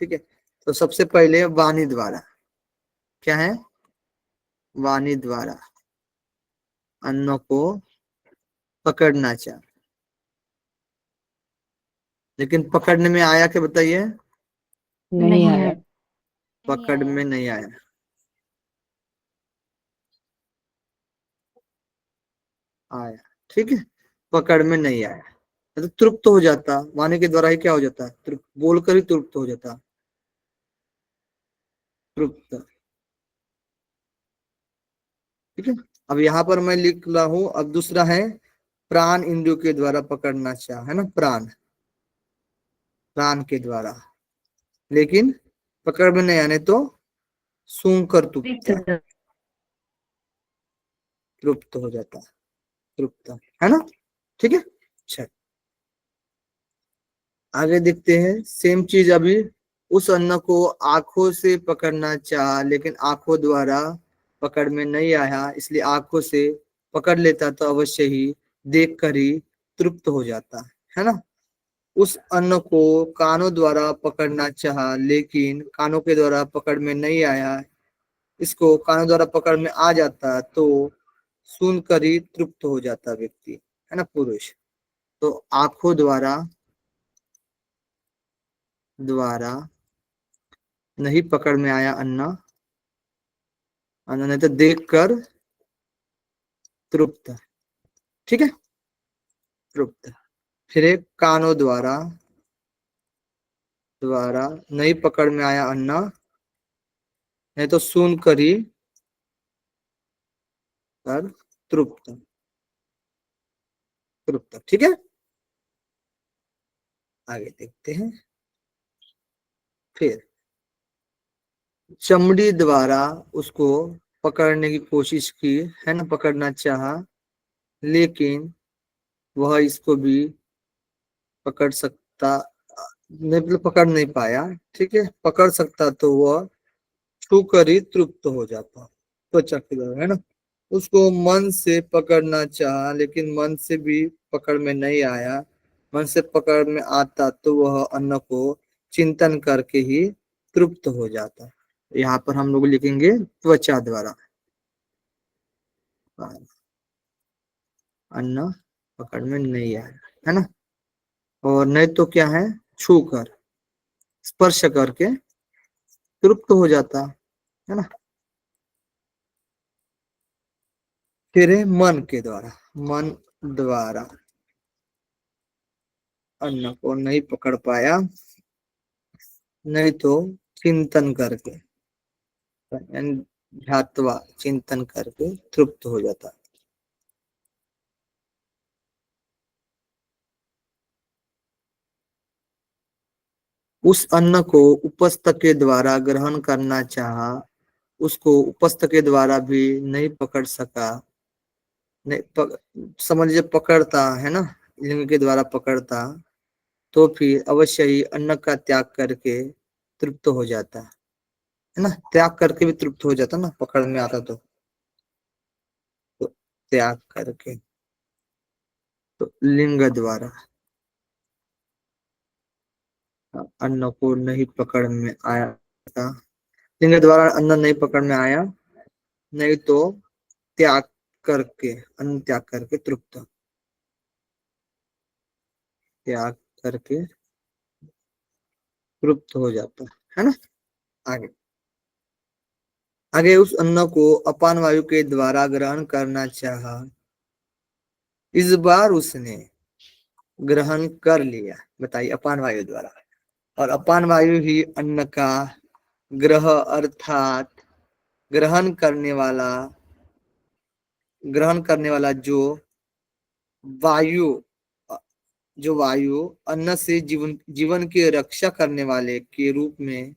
ठीक है। तो सबसे पहले वाणी द्वारा, क्या है? वाणी द्वारा अन्न को पकड़ना चाहा, लेकिन पकड़ने में आया क्या बताइए? नहीं आया। पकड़ में नहीं आया। आया, ठीक है, पकड़ में नहीं आया, तो तृप्त हो जाता, वाणी के द्वारा ही क्या हो जाता? तृप्त, बोलकर ही तृप्त हो जाता, तृप्त, ठीक है। अब यहाँ पर मैं लिख रहा हूं, अब दूसरा है प्राण इंद्रियों के द्वारा पकड़ना चाह, है ना, प्राण, प्राण के द्वारा, लेकिन पकड़ में नहीं आने तो सूंघ कर तृप्त हो जाता, तृप्त, है ना। ठीक है, अच्छा आगे देखते हैं। सेम चीज अभी, उस अन्न को आंखों से पकड़ना चाहा लेकिन आंखों द्वारा पकड़ में नहीं आया, इसलिए आंखों से पकड़ लेता तो अवश्य ही देख कर ही तृप्त हो जाता, है ना। उस अन्न को कानों द्वारा पकड़ना चाहा लेकिन कानों के द्वारा पकड़ में नहीं आया, इसको कानों द्वारा पकड़ में आ जाता तो सुनकर ही तृप्त हो जाता व्यक्ति, है ना, पुरुष। तो आंखों द्वारा द्वारा नहीं पकड़ में आया अन्न, अन्न नहीं तो देख कर तृप्त, ठीक है, तृप्त। फिर एक कानों द्वारा द्वारा नहीं पकड़ में आया अन्न, नहीं तो सुन कर ही कर तृप्त, तृप्त, ठीक है। आगे देखते हैं। फिर चमड़ी द्वारा उसको पकड़ने की कोशिश की, है ना, पकड़ना चाहा लेकिन वह इसको भी पकड़ सकता नहीं, मतलब पकड़ नहीं पाया, ठीक है। पकड़ सकता तो वह छू कर ही तृप्त हो जाता त्वचा के द्वारा, है ना। उसको मन से पकड़ना चाहा लेकिन मन से भी पकड़ में नहीं आया, मन से पकड़ में आता तो वह अन्न को चिंतन करके ही तृप्त हो जाता। यहाँ पर हम लोग लिखेंगे त्वचा द्वारा, अन्न पकड़ में नहीं आया, है ना। और नहीं तो क्या है, छू कर स्पर्श करके तृप्त हो जाता, है ना। फिर है मन के द्वारा, मन द्वारा अन्न को नहीं पकड़ पाया, नहीं तो चिंतन करके, यानी ध्यात्वा चिंतन करके तृप्त हो जाता। उस अन्न को उपस्थ के द्वारा ग्रहण करना चाहा, उसको उपस्थ के द्वारा भी नहीं पकड़ सका, नहीं समझ लीजिए पकड़ता, है ना, लिंग के द्वारा पकड़ता तो फिर अवश्य ही अन्न का त्याग करके तृप्त हो जाता, है ना। त्याग करके भी तृप्त हो जाता ना, पकड़ में आता तो त्याग करके, तो लिंग द्वारा अन्न को नहीं पकड़ में आया था, लिंग द्वारा अन्न नहीं पकड़ में आया, नहीं तो त्याग करके, अन्न त्याग करके तृप्त, त्याग करके तृप्त हो जाता, है ना। आगे आगे उस अन्न को अपान वायु के द्वारा ग्रहण करना चाहा, इस बार उसने ग्रहण कर लिया, बताइए, अपान वायु द्वारा। और अपान वायु ही अन्न का ग्रह अर्थात ग्रहण करने वाला वायु जो वायु अन्न से जीवन की रक्षा करने वाले के रूप में,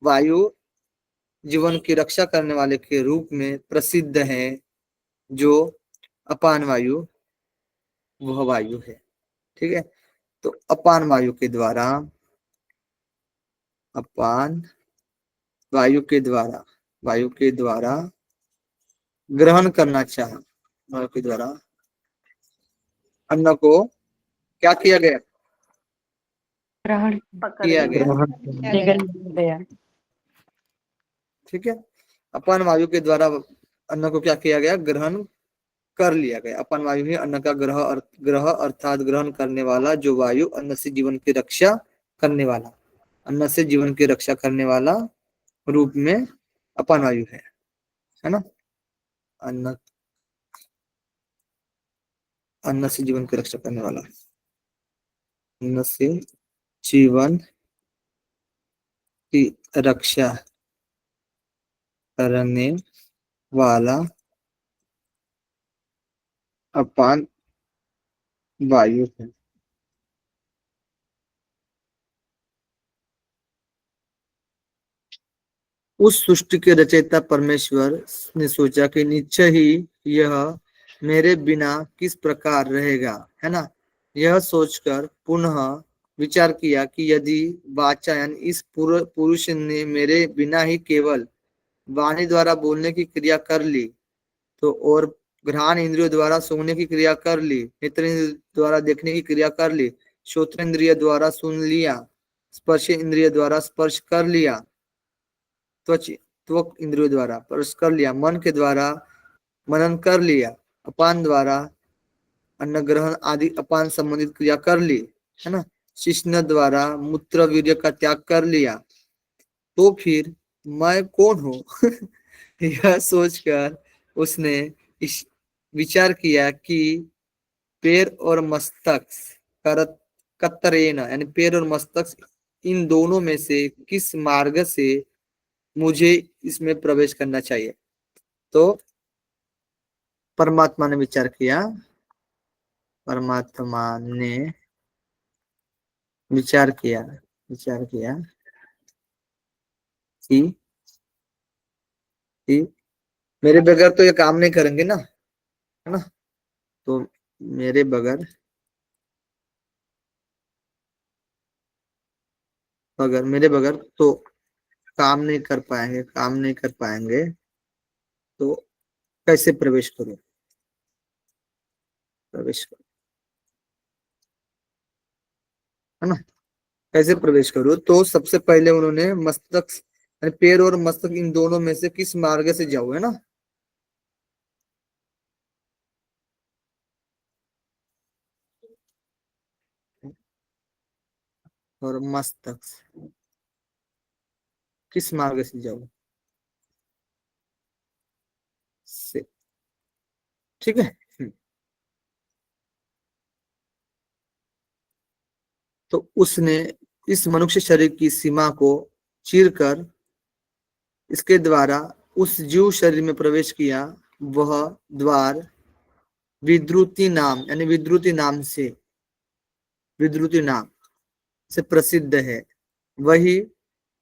वायु जीवन की रक्षा करने वाले के रूप में प्रसिद्ध है, जो अपान वायु वह वायु है, ठीक है। तो अपान वायु के द्वारा, अपान वायु के द्वारा ग्रहण करना चाहा, वायु के द्वारा अन्न को क्या किया गया, ग्रहण पकड़ किया लिया गया, निगल गया। ठीक है। अपान वायु के द्वारा अन्न को क्या किया गया, ग्रहण कर लिया गया। अपान वायु ही अन्न का ग्रह अर्थात ग्रहण करने वाला, जो वायु अन्न से जीवन की रक्षा करने वाला, अन्न से जीवन की रक्षा करने वाला रूप में अपान वायु है ना। अन्न अन्न से जीवन की रक्षा करने वाला, अन्न से जीवन की रक्षा करने वाला अपान वायु है, उस सृष्टि के रचयिता परमेश्वर ने सोचा कि निश्चय ही यह मेरे बिना किस प्रकार रहेगा, है ना। यह सोचकर पुनः विचार किया कि यदि वाचा यानी इस पुरुष ने मेरे बिना ही केवल वाणी द्वारा बोलने की क्रिया कर ली, तो और घ्राण इंद्रियों द्वारा सूंघने की क्रिया कर ली, नेत्र इंद्रिय द्वारा देखने की क्रिया कर ली, श्रोत्र इंद्रिय द्वारा सुन लिया, स्पर्श इंद्रिय द्वारा स्पर्श कर लिया, त्वक इंद्रियों द्वारा स्पर्श कर लिया, मन के द्वारा मनन कर लिया, अपान द्वारा अन्न ग्रहण आदि अपान संबंधित क्रिया कर ली, है ना। शिश्न द्वारा मूत्र वीर्य का त्याग कर लिया, तो फिर मैं कौन हूँ? यह सोचकर उसने इस विचार किया कि पैर और मस्तक कतरेन यानी पैर और मस्तक, इन दोनों में से किस मार्ग से मुझे इसमें प्रवेश करना चाहिए। तो परमात्मा ने विचार किया, परमात्मा ने विचार किया कि कि मेरे बगैर तो ये काम नहीं करेंगे ना, है ना। तो मेरे बगैर तो काम नहीं कर पाएंगे, तो कैसे प्रवेश करूं, है ना। कैसे प्रवेश करूं, तो सबसे पहले उन्होंने मस्तक यानी पैर और मस्तक, इन दोनों में से किस मार्ग से जाऊं, है ना। और मस्तक किस मार्ग से जाऊं से, ठीक है। तो उसने इस मनुष्य शरीर की सीमा को चीरकर इसके द्वारा उस जीव शरीर में प्रवेश किया। वह द्वार विद्रुति नाम से प्रसिद्ध है। वही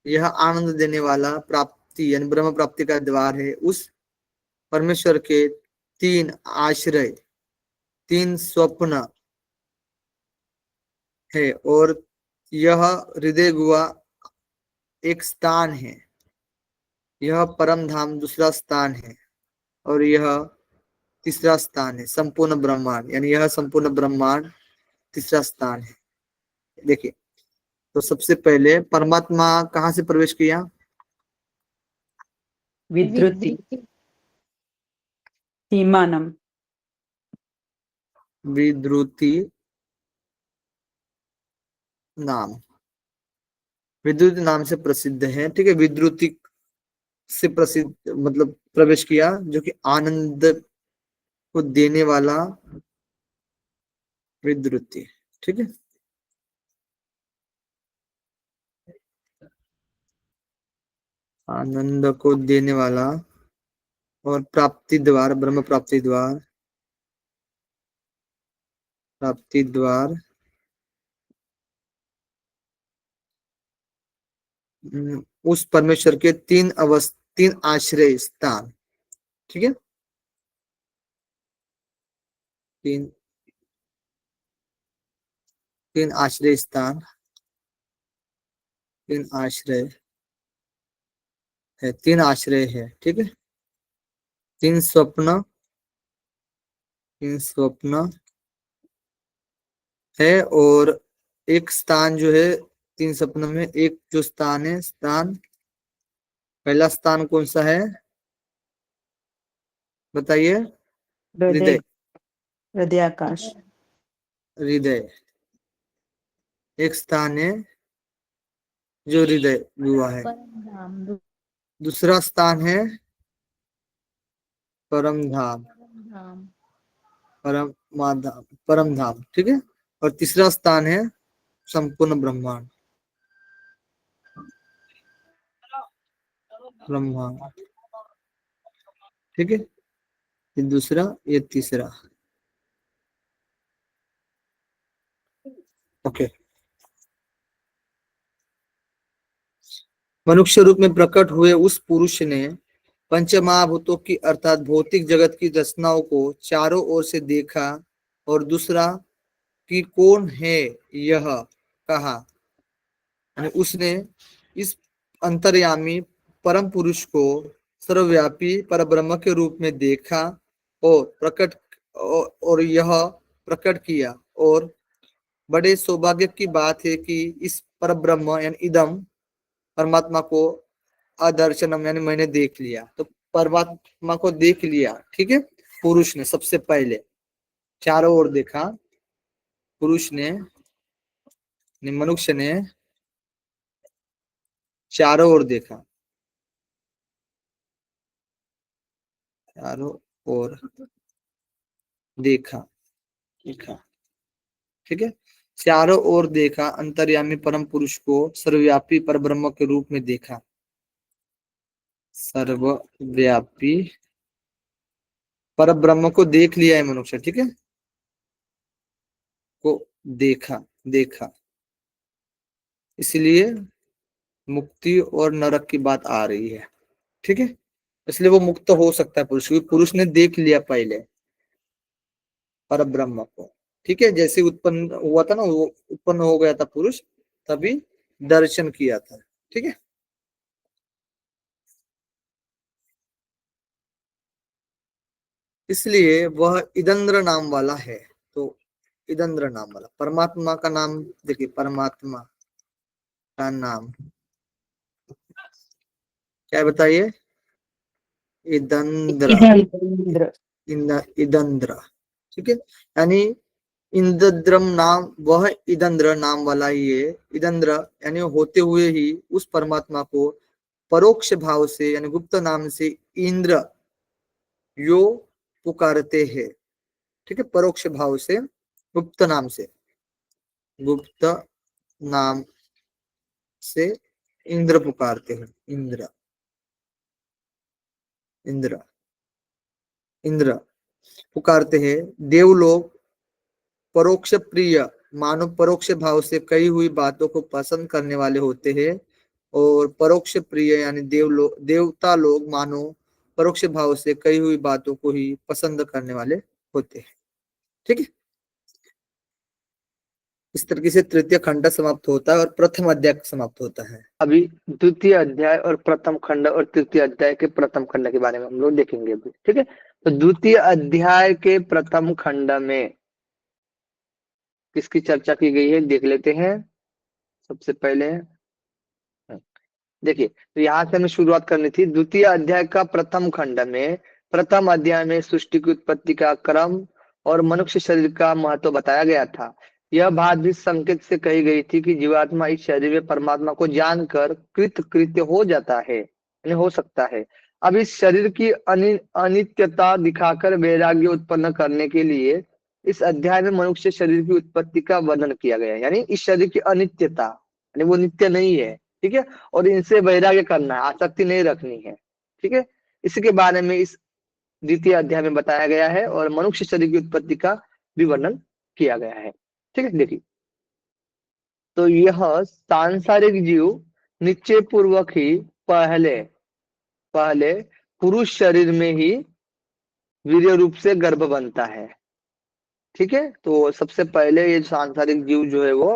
यह आनंद देने वाला प्राप्ति यानी ब्रह्म प्राप्ति का द्वार है। उस परमेश्वर के तीन आश्रय, तीन स्वप्न है, और यह हृदय गुहा एक स्थान है, यह परम धाम दूसरा स्थान है, और यह तीसरा स्थान है संपूर्ण ब्रह्मांड, यानी यह संपूर्ण ब्रह्मांड तीसरा स्थान है। देखिए, तो सबसे पहले परमात्मा कहाँ से प्रवेश किया? विद्रुति सीमानम, विद्रुति नाम, विद्युत नाम से प्रसिद्ध है, ठीक है। विद्युति से प्रसिद्ध मतलब प्रवेश किया, जो कि आनंद को देने वाला विद्युति, ठीक है। आनंद को देने वाला और प्राप्ति द्वार, ब्रह्म प्राप्ति द्वार उस परमेश्वर के तीन आश्रय स्थान, ठीक है। तीन तीन आश्रय स्थान, तीन आश्रय है, ठीक है। तीन स्वप्न है, और एक स्थान जो है तीन सपनों में, एक जो स्थान है, पहला स्थान कौन सा है बताइए? हृदय, हृदय, हृदयाकाश, हृदय एक स्थान है जो हृदय गुहा है। परम दूसरा स्थान है परम धाम, धाम। परम धाम, ठीक है। और तीसरा स्थान है संपूर्ण ब्रह्मांड, ठीक है। ये दूसरा, ये तीसरा, ओके। मनुष्य रूप में प्रकट हुए उस पुरुष ने पंचमहाभूतों की अर्थात भौतिक जगत की रचनाओं को चारों ओर से देखा और दूसरा कि कौन है यह कहा। यानी उसने इस अंतर्यामी परम पुरुष को सर्वव्यापी परब्रह्म के रूप में देखा और और यह प्रकट किया। और बड़े सौभाग्य की बात है कि इस परब्रह्म यानी इदम परमात्मा को अदर्शनम यानी मैंने देख लिया। तो परमात्मा को देख लिया, ठीक है, पुरुष ने सबसे पहले चारों ओर देखा। पुरुष ने मनुष्य ने चारों ओर देखा, चारों ओर देखा, देखा, ठीक है। चारों ओर देखा, अंतर्यामी परम पुरुष को सर्वव्यापी परब्रह्म के रूप में देखा। सर्वव्यापी परब्रह्म को देख लिया है मनुष्य, ठीक है, को देखा, देखा, इसलिए मुक्ति और नरक की बात आ रही है, ठीक है। इसलिए वो मुक्त हो सकता है पुरुष, क्योंकि पुरुष ने देख लिया पहले परब्रह्म को, ठीक है। जैसे उत्पन्न हुआ था ना, वो उत्पन्न हो गया था पुरुष, तभी दर्शन किया था, ठीक है। इसलिए वह इदंद्र नाम वाला है। तो इदंद्र नाम वाला परमात्मा का नाम देखिए, परमात्मा का नाम क्या है बताइए? इदंद्र, इंद्र। इदंद्र, ठीक है। यानी इंद्रद्रम नाम, वह इदंद्र नाम वाला ही है। इदंद्र यानी होते हुए ही उस परमात्मा को परोक्ष भाव से यानी गुप्त नाम से इंद्र यो पुकारते हैं, ठीक है। परोक्ष भाव से गुप्त नाम से, गुप्त नाम से इंद्र पुकारते हैं। इंद्र, इंद्र, इंद्र पुकारते हैं। देवलोक परोक्ष प्रिय मानो परोक्ष भाव से कही हुई बातों को पसंद करने वाले होते हैं। और परोक्ष प्रिय यानी देवता लोग मानो परोक्ष भाव से कही हुई बातों को ही पसंद करने वाले होते हैं, ठीक है। इस तरीके से तृतीय खंड समाप्त होता है और प्रथम अध्याय समाप्त होता है। अभी द्वितीय अध्याय और प्रथम खंड और तृतीय अध्याय के प्रथम खंड के बारे में हम लोग देखेंगे अभी, ठीक है। तो द्वितीय अध्याय के प्रथम खंड में किसकी चर्चा की गई है देख लेते हैं। सबसे पहले देखिए, तो यहाँ से हमें शुरुआत करनी थी। द्वितीय अध्याय का प्रथम खंड में, प्रथम अध्याय में सृष्टि की उत्पत्ति का क्रम और मनुष्य शरीर का महत्व बताया गया था। यह बात भी संकेत से कही गई थी कि जीवात्मा इस शरीर में परमात्मा को जानकर कृत्य हो जाता है, यानी हो सकता है। अब इस शरीर की अनित्यता दिखाकर वैराग्य उत्पन्न करने के लिए इस अध्याय में मनुष्य शरीर की उत्पत्ति का वर्णन किया गया है। यानी इस शरीर की अनित्यता, यानी वो नित्य नहीं है, ठीक है। और इनसे वैराग्य करना है, आसक्ति नहीं रखनी है, ठीक है। इसके बारे में इस द्वितीय अध्याय में बताया गया है और मनुष्य शरीर की उत्पत्ति का भी वर्णन किया गया है, ठीक है। देखिए, तो यह सांसारिक जीव निश्चय पूर्वक ही पहले पहले पुरुष शरीर में ही वीर्य रूप से गर्भ बनता है, ठीक है। तो सबसे पहले ये सांसारिक जीव जो है वो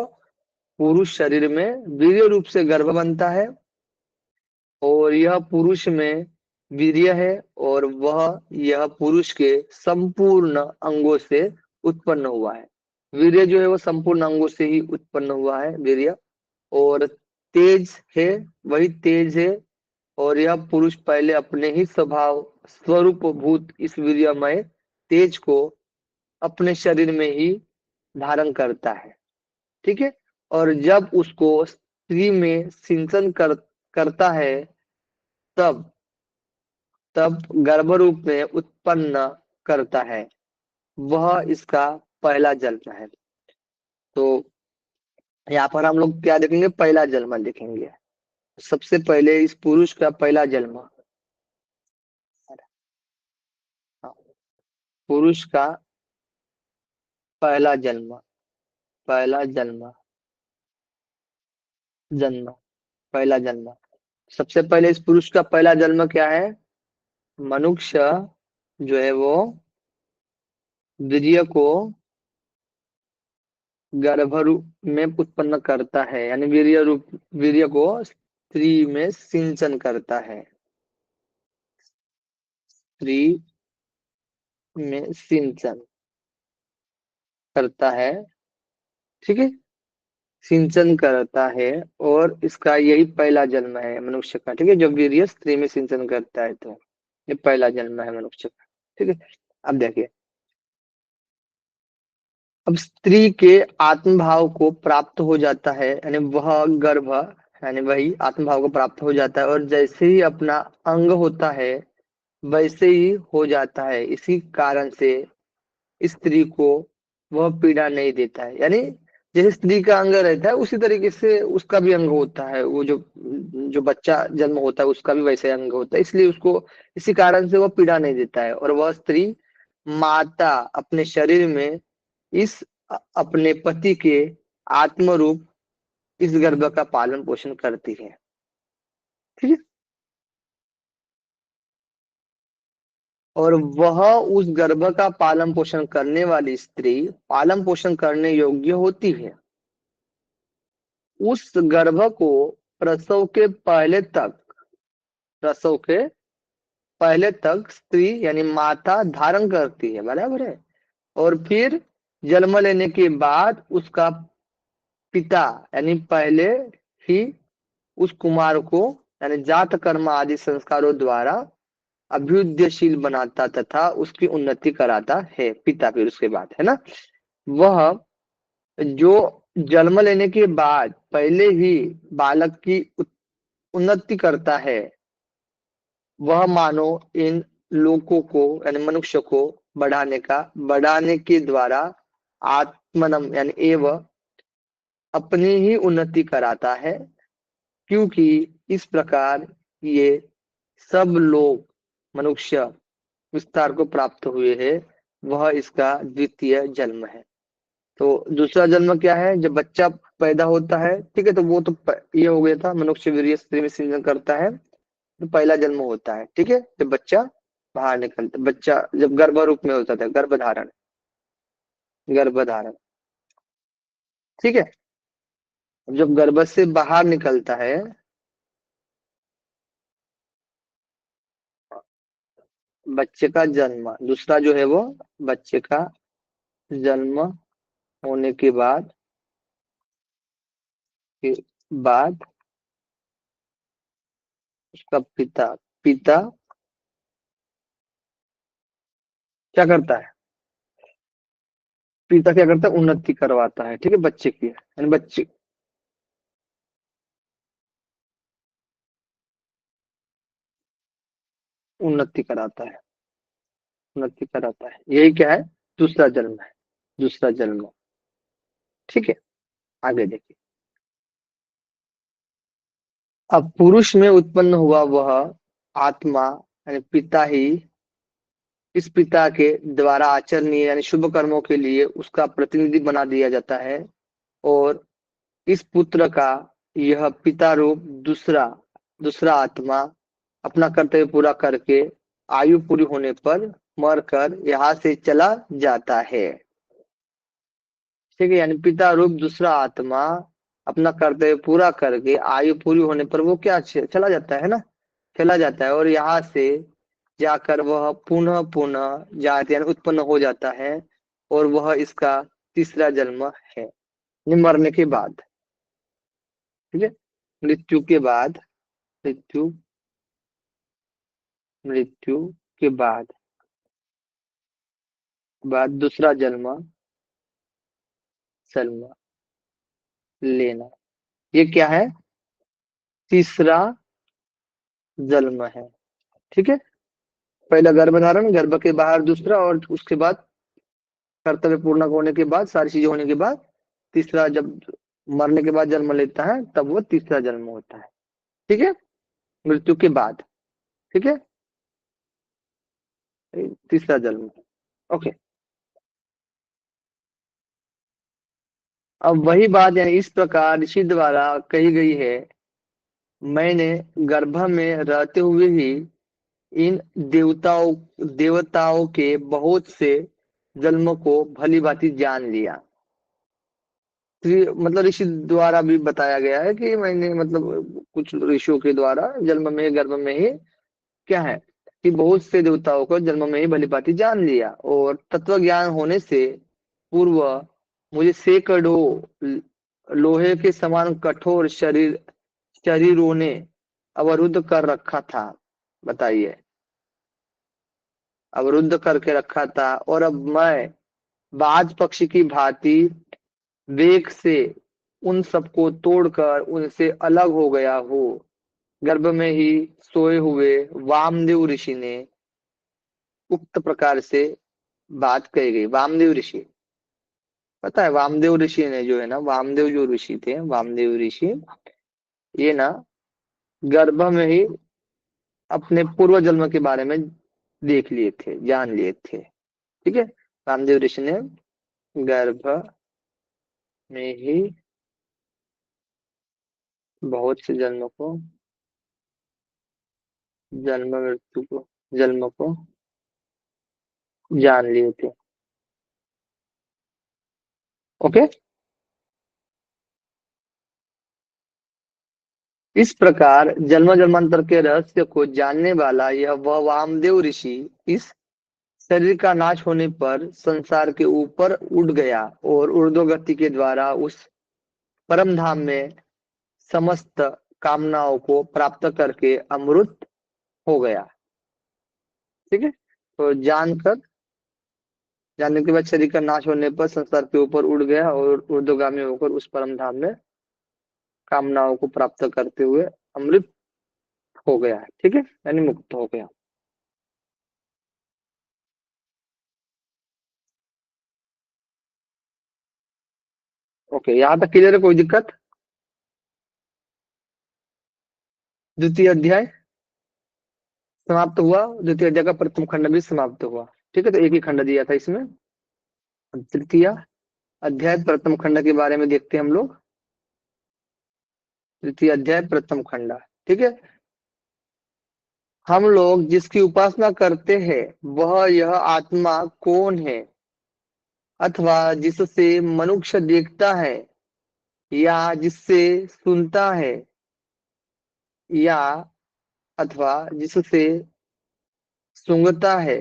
पुरुष शरीर में वीर्य रूप से गर्भ बनता है और यह पुरुष में वीर्य है और वह यह पुरुष के संपूर्ण अंगों से उत्पन्न हुआ है। वीर्य जो है वो संपूर्ण अंगों से ही उत्पन्न हुआ है, वीर्य। और तेज है, वही तेज है। और यह पुरुष पहले अपने ही स्वभाव स्वरूप भूत इस वीर्यमय तेज को अपने शरीर में ही धारण करता है, ठीक है। और जब उसको स्त्री में सिंचन करता है तब तब गर्भ रूप में उत्पन्न करता है, वह इसका पहला जन्म है। तो यहाँ पर हम लोग क्या देखेंगे? पहला जन्म देखेंगे। सबसे पहले इस पुरुष का पहला जन्म, पुरुष का पहला जन्म, पहला जन्म, जन्म, पहला जन्म। सबसे पहले इस पुरुष का पहला जन्म क्या है? मनुष्य जो है वो वीर्य को गर्भ रूप में उत्पन्न करता है, यानी वीर्य को स्त्री में सिंचन करता है, स्त्री में सिंचन करता है। ठीक है, सिंचन करता है और इसका यही पहला जन्म है मनुष्य का। ठीक है, जब वीर्य स्त्री में सिंचन करता है तो ये पहला जन्म है मनुष्य का। ठीक है, अब देखिए, अब स्त्री के आत्मभाव को प्राप्त हो जाता है, यानी वह गर्भ, यानी वही आत्मभाव को प्राप्त हो जाता है और जैसे ही अपना अंग होता है वैसे ही हो जाता है। इसी कारण से स्त्री को वह पीड़ा नहीं देता है, यानी जैसे स्त्री का अंग रहता है उसी तरीके से उसका भी अंग होता है। वो जो जो बच्चा जन्म होता है उसका भी वैसे अंग होता है, इसलिए उसको इसी कारण से वह पीड़ा नहीं देता है। और वह स्त्री माता अपने शरीर में इस अपने पति के आत्म रूप इस गर्भ का पालन पोषण करती है। ठीक है, और वह उस गर्भ का पालन पोषण करने वाली स्त्री पालन पोषण करने योग्य होती है। उस गर्भ को प्रसव के पहले तक, प्रसव के पहले तक स्त्री यानी माता धारण करती है, बराबर है। और फिर जन्म लेने के बाद उसका पिता यानी पहले ही उस कुमार को यानी जात कर्म आदि संस्कारों द्वारा अभ्युदयशील बनाता तथा उसकी उन्नति कराता है पिता। फिर उसके बाद है ना, वह जो जन्म लेने के बाद पहले ही बालक की उन्नति करता है, वह मानो इन लोगों को यानी मनुष्य को बढ़ाने के द्वारा आत्मनम यानी एवं अपनी ही उन्नति कराता है, क्योंकि इस प्रकार ये सब लोग मनुष्य विस्तार को प्राप्त हुए हैं। वह इसका द्वितीय जन्म है। तो दूसरा जन्म क्या है? जब बच्चा पैदा होता है, ठीक है, तो वो तो ये हो गया था, मनुष्य वीर्य स्त्री में सिंचन करता है, तो पहला जन्म होता है। ठीक है, जब बच्चा बाहर निकलता, बच्चा जब गर्भ रूप में होता था, गर्भधारण, गर्भधारण। ठीक है, जब गर्भ से बाहर निकलता है, बच्चे का जन्म, दूसरा जो है वो बच्चे का जन्म होने के बाद उसका पिता पिता क्या करता है? पिता क्या करता है? उन्नति करवाता है। ठीक है, बच्चे की, यानी बच्चे उन्नति कराता है, उन्नति कराता है। यही क्या है? दूसरा जन्म है, दूसरा जन्म। ठीक है, आगे देखिए, अब पुरुष में उत्पन्न हुआ वह आत्मा यानी पिता ही इस पिता के द्वारा आचरणीय यानी शुभ कर्मों के लिए उसका प्रतिनिधि बना दिया जाता है। और इस पुत्र का यह पिता रूप दूसरा दूसरा आत्मा अपना कर्तव्य पूरा करके आयु पूरी होने पर मरकर यहाँ से चला जाता है। ठीक है, यानी पिता रूप दूसरा आत्मा अपना कर्तव्य पूरा करके आयु पूरी होने पर वो क्या चला जाता है ना, चला जाता है और यहाँ से जाकर वह पुनः पुनः जाति यानी उत्पन्न हो जाता है। और वह इसका तीसरा जन्म है, मरने के बाद। ठीक है, मृत्यु के बाद, मृत्यु मृत्यु के बाद दूसरा जन्म जन्म लेना, ये क्या है? तीसरा जन्म है। ठीक है, पहला गर्भधारण, गर्भ के बाहर दूसरा, और उसके बाद कर्तव्य पूर्ण होने के बाद, सारी चीजें होने के बाद तीसरा, जब मरने के बाद जन्म लेता है तब वो तीसरा जन्म होता है। ठीक है, मृत्यु के बाद। ठीक है, तीसरा जन्म। ओके, अब वही बात यानी इस प्रकार ऋषि द्वारा कही गई है मैंने गर्भ में रहते हुए ही इन देवताओं के बहुत से जन्म को भली भांति जान लिया। मतलब ऋषि द्वारा भी बताया गया है कि मैंने मतलब कुछ ऋषियों के द्वारा जन्म में गर्भ में ही क्या है कि बहुत से देवताओं को जन्म में ही भली भांति जान लिया, और तत्व ज्ञान होने से पूर्व मुझे सैकड़ों लोहे के समान कठोर शरीरों ने अवरुद्ध कर रखा था। बताइए, अवरुद्ध करके रखा था, और अब मैं बाज पक्षी की भांति वेग से उन सबको तोड़कर उनसे अलग हो गया हूँ। गर्भ में ही सोए हुए वामदेव ऋषि ने उक्त प्रकार से बात कही गई। वामदेव ऋषि, पता है वामदेव ऋषि ने जो है ना, वामदेव जो ऋषि थे, वामदेव ऋषि ये ना गर्भ में ही अपने पूर्व जन्म के बारे में देख लिए थे, जान लिए थे। ठीक है, वामदेव ऋषि ने गर्भ में ही बहुत से जन्म को जान लिए थे। ओके, इस प्रकार जन्म जन्मांतर के रहस्य को जानने वाला यह वह वामदेव ऋषि इस शरीर का नाश होने पर संसार के ऊपर उड़ गया और ऊर्ध्वगति के द्वारा उस परम धाम में समस्त कामनाओं को प्राप्त करके अमृत हो गया। ठीक है, तो जानने के बाद शरीर का नाश होने पर संसार के ऊपर उड़ गया और ऊर्ध्वगामी होकर उस परम धाम में कामनाओं को प्राप्त करते हुए अमृत हो गया। ठीक है, यानी मुक्त हो गया। ओके, यहाँ तक क्लियर है? कोई दिक्कत? द्वितीय अध्याय समाप्त हुआ, द्वितीय अध्याय का प्रथम खंड भी समाप्त हुआ। ठीक है, तो एक ही खंड दिया था इसमें। तृतीय अध्याय प्रथम खंड के बारे में देखते हैं हम लोग। तृतीय अध्याय प्रथम खंड। ठीक है, हम लोग जिसकी उपासना करते हैं वह यह आत्मा कौन है, अथवा जिससे मनुष्य देखता है या जिससे सुनता है या अथवा जिससे सूंघता है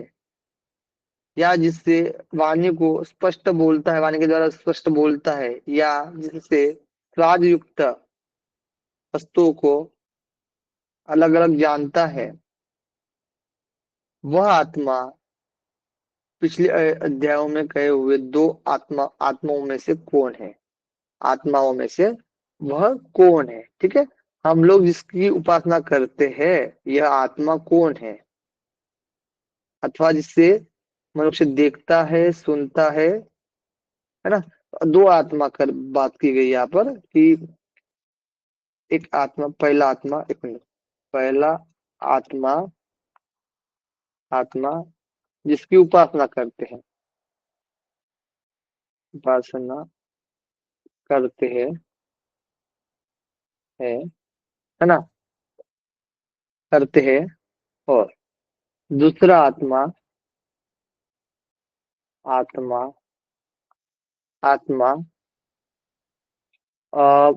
या जिससे वाणी को स्पष्ट बोलता है, वाणी के द्वारा स्पष्ट बोलता है, या जिससे स्वाद युक्त वस्तुओं को अलग अलग जानता है, वह आत्मा पिछले अध्यायों में कहे हुए दो आत्माओं में से कौन है? आत्माओं में से वह कौन है? ठीक है, हम लोग जिसकी उपासना करते हैं यह आत्मा कौन है, अथवा जिससे मनुष्य देखता है, सुनता है ना। दो आत्मा कर बात की गई यहाँ पर कि एक आत्मा, पहला आत्मा, एक मिनट, पहला आत्मा, आत्मा जिसकी उपासना करते हैं, उपासना करते हैं है ना, करते हैं। और दूसरा आत्मा, आत्मा आत्मा आ,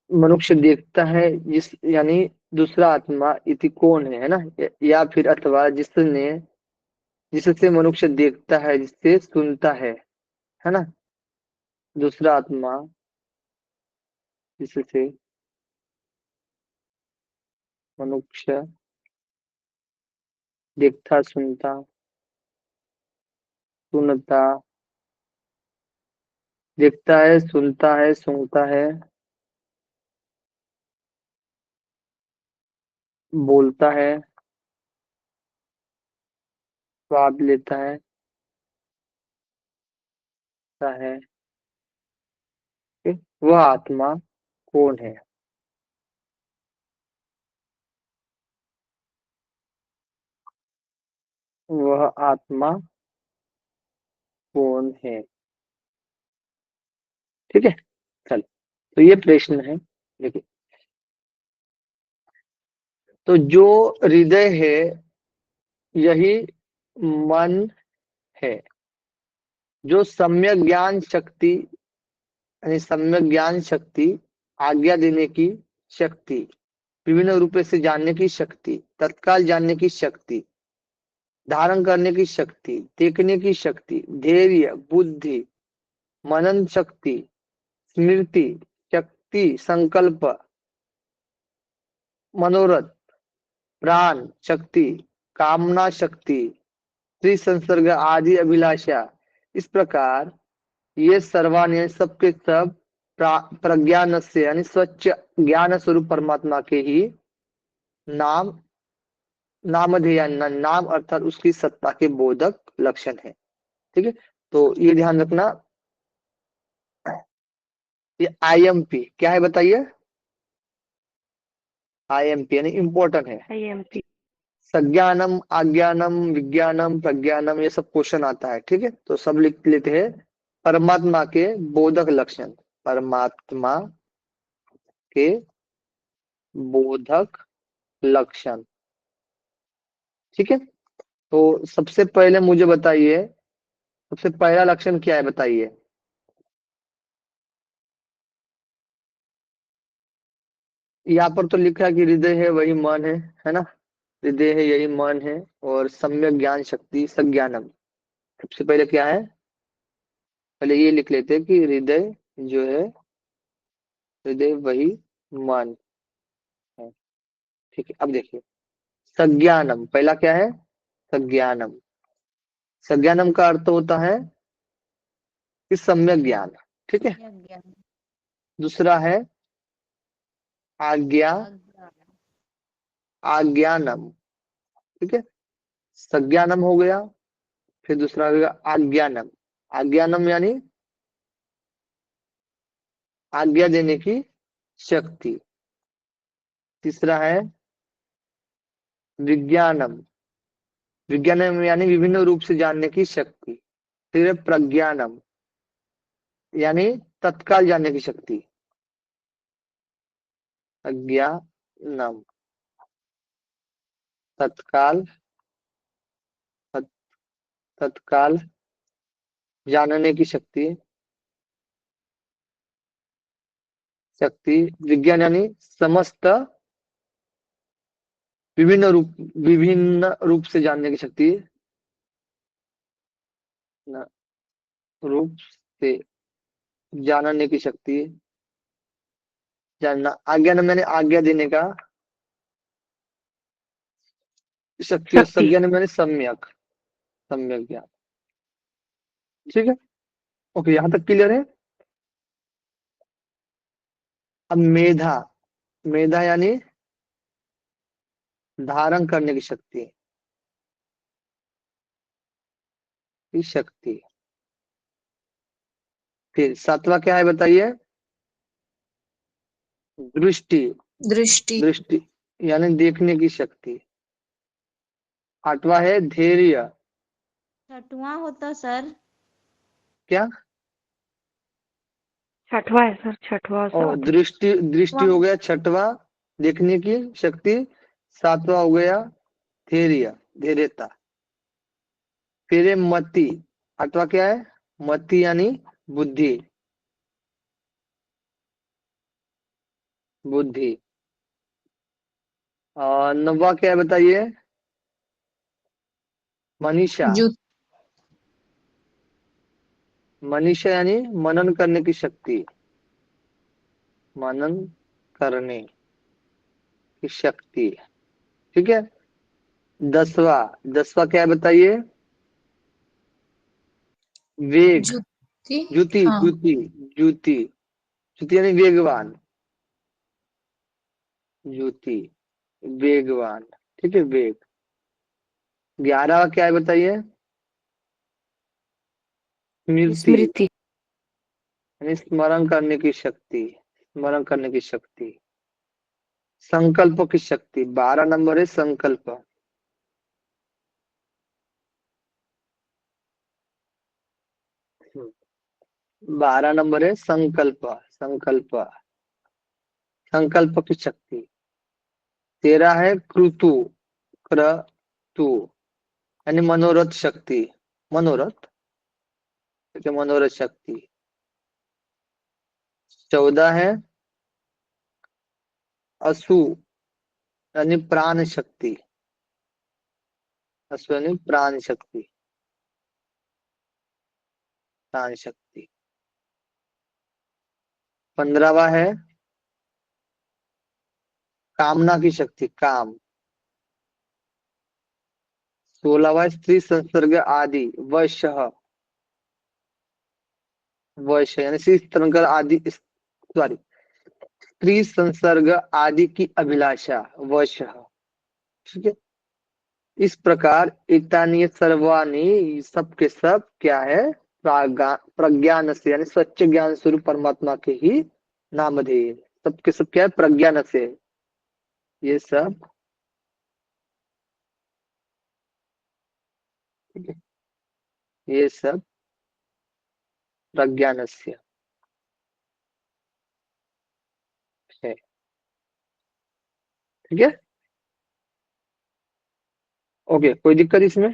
मनुष्य देखता है, जिस यानी दूसरा आत्मा इति कौन है ना, या फिर अथवा जिससे मनुष्य देखता है, जिससे सुनता है ना। दूसरा आत्मा जिससे मनुष्य देखता, सुनता, देखता है, सुनता है, सूंघता है, बोलता स्वाद लेता है। वह आत्मा कौन है? वह आत्मा कौन है? ठीक है, चल, तो ये प्रश्न है। देखिए, तो जो हृदय है यही मन है। जो सम्यक ज्ञान शक्ति यानी सम्यक ज्ञान शक्ति, आज्ञा देने की शक्ति, विभिन्न रूपों से जानने की शक्ति, तत्काल जानने की शक्ति, धारण करने की शक्ति, देखने की शक्ति, धैर्य, बुद्धि, मनन शक्ति, स्मृति शक्ति, संकल्प, मनोरथ, प्राण शक्ति, कामना शक्ति, त्रिसंसर्ग आदि अभिलाषा, इस प्रकार ये सर्वान यानी सबके सब प्रज्ञान से यानी स्वच्छ ज्ञान स्वरूप परमात्मा के ही नाम नामधेय नाम अर्थात उसकी सत्ता के बोधक लक्षण है। ठीक है, तो ये ध्यान रखना। ये IMP क्या है बताइए? IMP यानी इम्पोर्टेंट है। IMP संज्ञानम, आज्ञानम, विज्ञानम, प्रज्ञानम, ये सब क्वेश्चन आता है। ठीक है, तो सब लिख लेते हैं। परमात्मा के बोधक लक्षण, परमात्मा के बोधक लक्षण। ठीक है, तो सबसे पहले मुझे बताइए, सबसे पहला लक्षण क्या है बताइए? यहाँ पर तो लिखा है कि हृदय है वही मन है ना? हृदय है यही मन है, और सम्यक ज्ञान शक्ति संज्ञानम। सबसे पहले क्या है? पहले ये लिख लेते हैं कि हृदय जो है, हृदय वही मन है। ठीक है, अब देखिए संज्ञानम, पहला क्या है? संज्ञानम। संज्ञानम का अर्थ होता है कि सम्यक ज्ञान। ठीक है, ज्ञान, दूसरा है आज्ञा, आज्ञा, आज्ञानम। ठीक है, संज्ञानम हो गया, फिर दूसरा हो गया आज्ञानम। आज्ञानम यानी आज्ञा देने की शक्ति। तीसरा है विज्ञानम, विज्ञानम यानी विभिन्न रूप से जानने की शक्ति। फिर है प्रज्ञानम यानी तत्काल जानने की शक्ति। अज्ञानम तत्काल, तत्काल जानने की शक्ति, शक्ति। विज्ञान यानी समस्त विभिन्न रूप से जानने की शक्ति, रूप से जानने की शक्ति, जानना। आज्ञान मैंने आज्ञा देने का शक्ति, और संज्ञान मैंने सम्यक, सम्यक ज्ञान। ठीक है, ओके, यहां तक क्लियर है। अब मेधा, मेधा यानी धारण करने की शक्ति, की शक्ति। फिर सातवां क्या है बताइए? दृष्टि, दृष्टि दृष्टि यानी देखने की शक्ति। आठवां है धैर्य। छठवां होता सर, क्या? छठवा है सर, छठवा और सर। दृष्टि, दृष्टि हो गया छठवां, देखने की शक्ति। सातवां हो गया धैर्य, धैर्यता। फिर है मति। आठवां क्या है? मति यानी बुद्धि, बुद्धि। और नौवां क्या है बताइए? मनीषा, जु मनीषा यानी मनन करने की शक्ति, मनन करने की शक्ति। ठीक है, दसवां, दसवां क्या है बताइए? वेग, जुति जुति, हाँ जुति, जुति, जुति यानी वेगवान, जुति, वेगवान। ठीक है, वेग। 11वां क्या है बताइए? स्मृति स्मृति यानी स्मरण करने की शक्ति, स्मरण करने की शक्ति। संकल्प की शक्ति, 12 नंबर है संकल्प। हम्म, 12 नंबर है संकल्प, संकल्प, संकल्प की शक्ति। तेरा है क्रतु, क्रतु यानी मनोरथ शक्ति, मनोरथ, ठीक है, मनोरथ शक्ति। 14 है असु यानी प्राण शक्ति, असु यानी प्राण शक्ति, प्राण शक्ति। 15वां है कामना की शक्ति, काम। 16वां स्त्री संसर्ग आदि, वश, वश यानी स्त्री संसर्ग आदि, सॉरी, स्त्री संसर्ग आदि की अभिलाषा, वश, ठीक है। इस प्रकार एतानी सर्वाणी, सब के सब क्या है, प्रज्ञान से यानी सच्चे ज्ञान स्वरूप परमात्मा के ही नामधेय, सबके सब क्या है, प्रज्ञान से, ये सब, ठीक है, ये सब प्रज्ञान से है, ठीक है। ओके, कोई दिक्कत इसमें?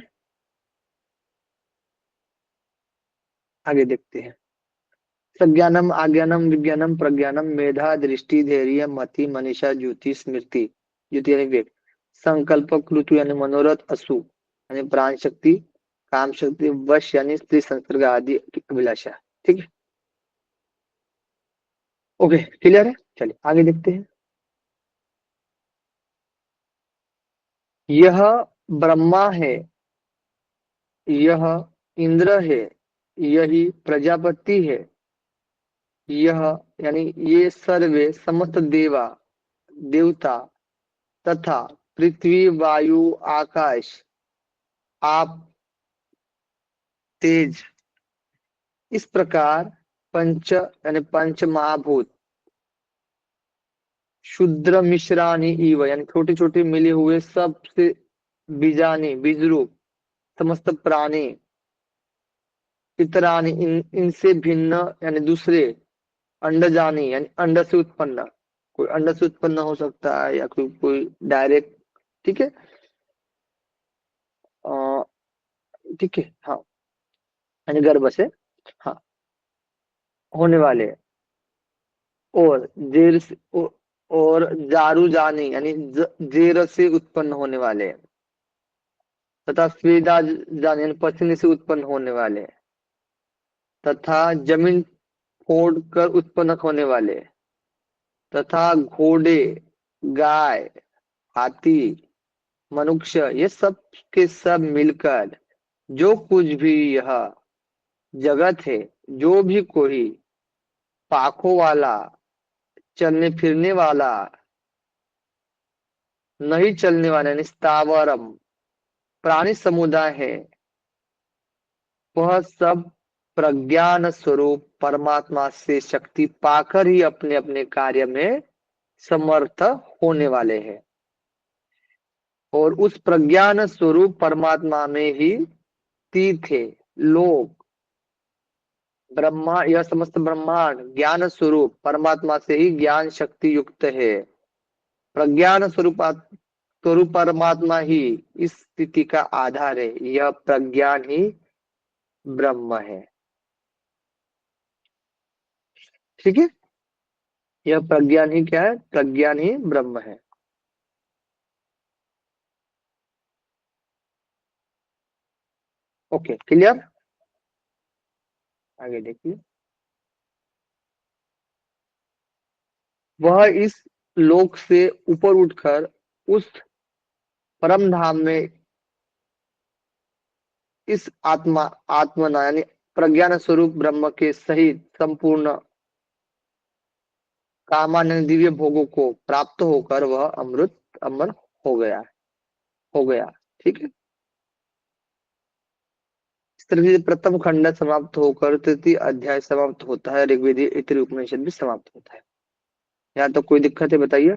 आगे देखते हैं। सज्ञानम, आज्ञानम, विज्ञानम, प्रज्ञानम, मेधा, दृष्टि, धैर्य, मति, मनीषा, ज्योति, स्मृति, ज्योति यानी विवेक, संकल्प, कृतु यानी मनोरथ, असु यानी प्राण शक्ति, काम शक्ति, वश यानी स्त्री संसर्ग आदि की अभिलाषा, ठीक है। ओके, क्लियर है? चलिए आगे देखते हैं। यह ब्रह्मा है, यह इंद्र है, यही प्रजापति है, यह यानी ये सर्वे समस्त देवा, देवता तथा पृथ्वी, वायु, आकाश, आप, तेज, इस प्रकार पंच यानी पंच महाभूत, शुद्र मिश्रानी इव यानी छोटे छोटे मिले हुए, सबसे बीजानी, बीज रूप, समस्त प्राणी, इतरानी इनसे भिन्न यानी दूसरे, अंडजानी यानी अंड से उत्पन्न, कोई अंड से उत्पन्न हो सकता है या कोई डायरेक्ट, ठीक है, ठीक है, हाँ, यानी गर्भ से, हाँ, होने वाले, और जेर से, और जारू जानी यानी जेर से उत्पन्न होने वाले, तथा स्वेदा जानी यानी पसीने से उत्पन्न होने वाले, तथा जमीन फोड़ कर उत्पन्न होने वाले, तथा घोड़े, गाय, हाथी, मनुष्य, ये सब के सब मिलकर जो कुछ भी यह जगत है, जो भी कोई पाखों वाला, चलने फिरने वाला, नहीं चलने वाला यानी स्थावरम प्राणी समुदाय है, वह सब प्रज्ञान स्वरूप परमात्मा से शक्ति पाकर ही अपने अपने कार्य में समर्थ होने वाले हैं, और उस प्रज्ञान स्वरूप परमात्मा में ही तीर्थ है, लोक, ब्रह्मा, यह समस्त ब्रह्मांड ज्ञान स्वरूप परमात्मा से ही ज्ञान शक्ति युक्त है, प्रज्ञान स्वरूप परमात्मा ही इस स्थिति का आधार है, यह प्रज्ञान ही ब्रह्म है, ठीक है। यह प्रज्ञान ही क्या है, प्रज्ञान ही ब्रह्म है। Okay, clear? आगे देखिए। वह इस लोक से ऊपर उठकर उस परम धाम में इस आत्मना यानी प्रज्ञान स्वरूप ब्रह्म के सहित संपूर्ण कामानंद दिव्य भोगों को प्राप्त होकर वह अमृत अमर हो गया, ठीक है। इस तरह से प्रथम खंड समाप्त होकर तृतीय अध्याय समाप्त होता है, ऋग्वेदीय इतर उपनिषद भी समाप्त होता है। यहाँ तो कोई दिक्कत है बताइए?